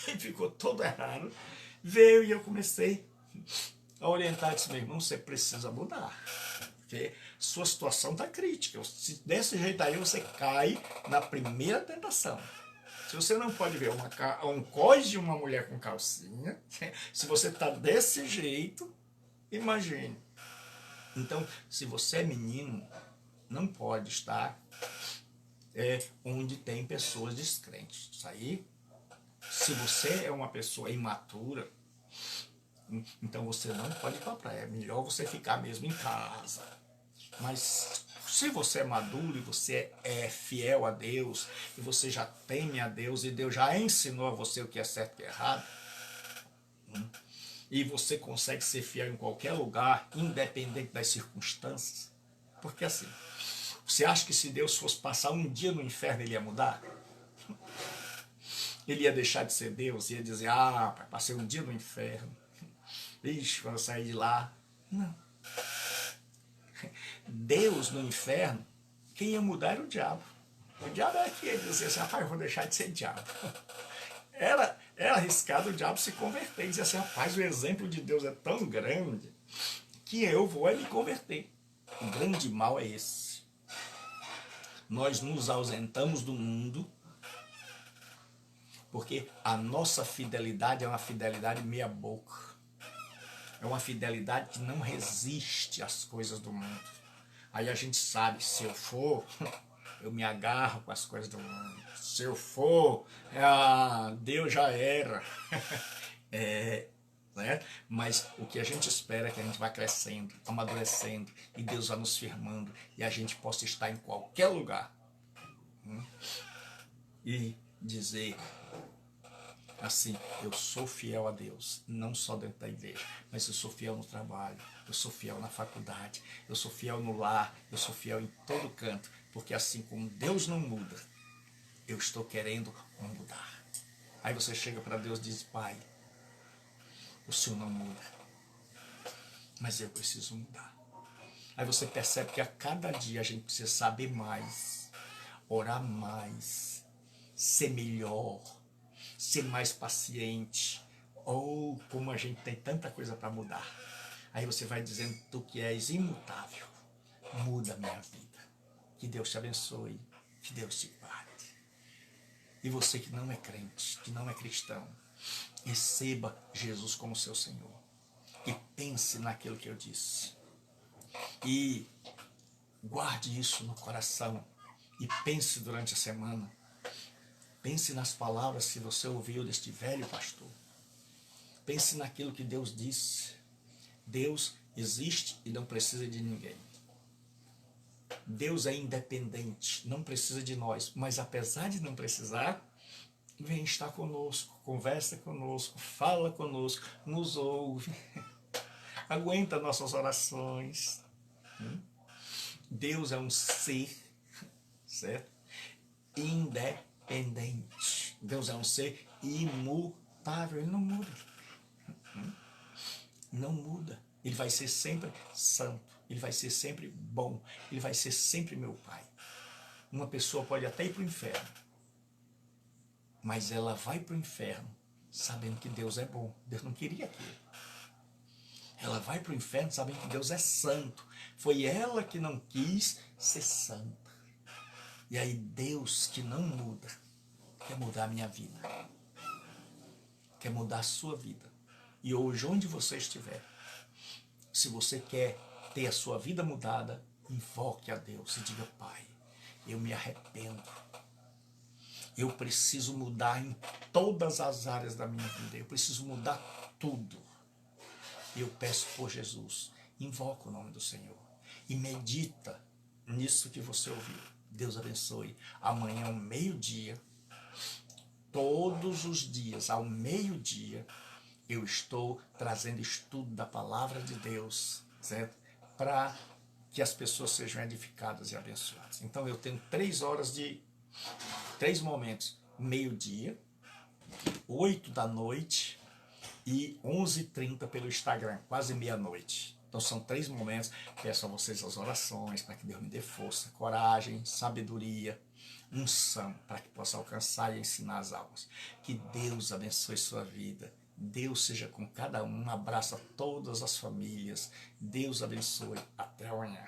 Ele ficou todo errado. Veio e eu comecei a orientar, disse, meu irmão, você precisa mudar. Porque sua situação está crítica. Se desse jeito aí, você cai na primeira tentação. Se você não pode ver um cós de uma mulher com calcinha, se você está desse jeito, imagine. Então, se você é menino, não pode estar onde tem pessoas descrentes. Isso aí, se você é uma pessoa imatura, então você não pode ir para a praia. É melhor você ficar mesmo em casa. Mas se você é maduro e você é fiel a Deus, e você já teme a Deus, e Deus já ensinou a você o que é certo e o que é errado, e você consegue ser fiel em qualquer lugar, independente das circunstâncias, porque assim, você acha que se Deus fosse passar um dia no inferno, ele ia mudar? Ele ia deixar de ser Deus, ia dizer, passei um dia no inferno, ixi, quando eu sair de lá. Não. Deus no inferno, quem ia mudar era o diabo. O diabo era que ia dizer assim, rapaz, eu vou deixar de ser diabo. Era arriscado o diabo se converter e dizer assim, rapaz, o exemplo de Deus é tão grande que eu vou me converter. O grande mal é esse. Nós nos ausentamos do mundo porque a nossa fidelidade é uma fidelidade meia boca. É uma fidelidade que não resiste às coisas do mundo. Aí a gente sabe, se eu for, eu me agarro com as coisas do mundo. Se eu for, Deus já era. Né? Mas o que a gente espera é que a gente vá crescendo, amadurecendo, e Deus vá nos firmando, e a gente possa estar em qualquer lugar. e dizer assim: eu sou fiel a Deus, não só dentro da igreja, mas eu sou fiel no trabalho, eu sou fiel na faculdade, eu sou fiel no lar, eu sou fiel em todo canto, porque assim como Deus não muda, eu estou querendo mudar. Aí você chega para Deus e diz: Pai, o Senhor não muda, mas eu preciso mudar. Aí você percebe que a cada dia a gente precisa saber mais, orar mais, ser melhor, ser mais paciente. Ou como a gente tem tanta coisa para mudar. Aí você vai dizendo: tu que és imutável, muda a minha vida. Que Deus te abençoe, que Deus te guarde. E você que não é crente, que não é cristão, receba Jesus como seu Senhor. E pense naquilo que eu disse. E guarde isso no coração. E pense durante a semana. Pense nas palavras que você ouviu deste velho pastor. Pense naquilo que Deus disse. Deus existe e não precisa de ninguém. Deus é independente, não precisa de nós. Mas apesar de não precisar, vem estar conosco, conversa conosco, fala conosco, nos ouve, aguenta nossas orações. Deus é um ser, certo? Independente. Deus é um ser imutável, ele não muda. Não muda. Ele vai ser sempre santo, ele vai ser sempre bom, ele vai ser sempre meu Pai. Uma pessoa pode até ir para o inferno, mas ela vai para o inferno sabendo que Deus é bom. Deus não queria aquilo. Ela vai para o inferno sabendo que Deus é santo. Foi ela que não quis ser santa. E aí Deus, que não muda, quer mudar a minha vida. Quer mudar a sua vida. E hoje, onde você estiver, se você quer ter a sua vida mudada, invoque a Deus e diga: Pai, eu me arrependo. Eu preciso mudar em todas as áreas da minha vida. Eu preciso mudar tudo. E eu peço por Jesus. Invoca o nome do Senhor. E medita nisso que você ouviu. Deus abençoe. Amanhã ao meio-dia, todos os dias ao meio-dia, eu estou trazendo estudo da palavra de Deus, certo? Para que as pessoas sejam edificadas e abençoadas. Então eu tenho 3 momentos: meio-dia, 8 da noite e 11h30 pelo Instagram, quase meia-noite. Então são 3 momentos. Peço a vocês as orações para que Deus me dê força, coragem, sabedoria, unção, para que possa alcançar e ensinar as almas. Que Deus abençoe sua vida. Deus seja com cada um. Um abraço a todas as famílias. Deus abençoe. Até amanhã.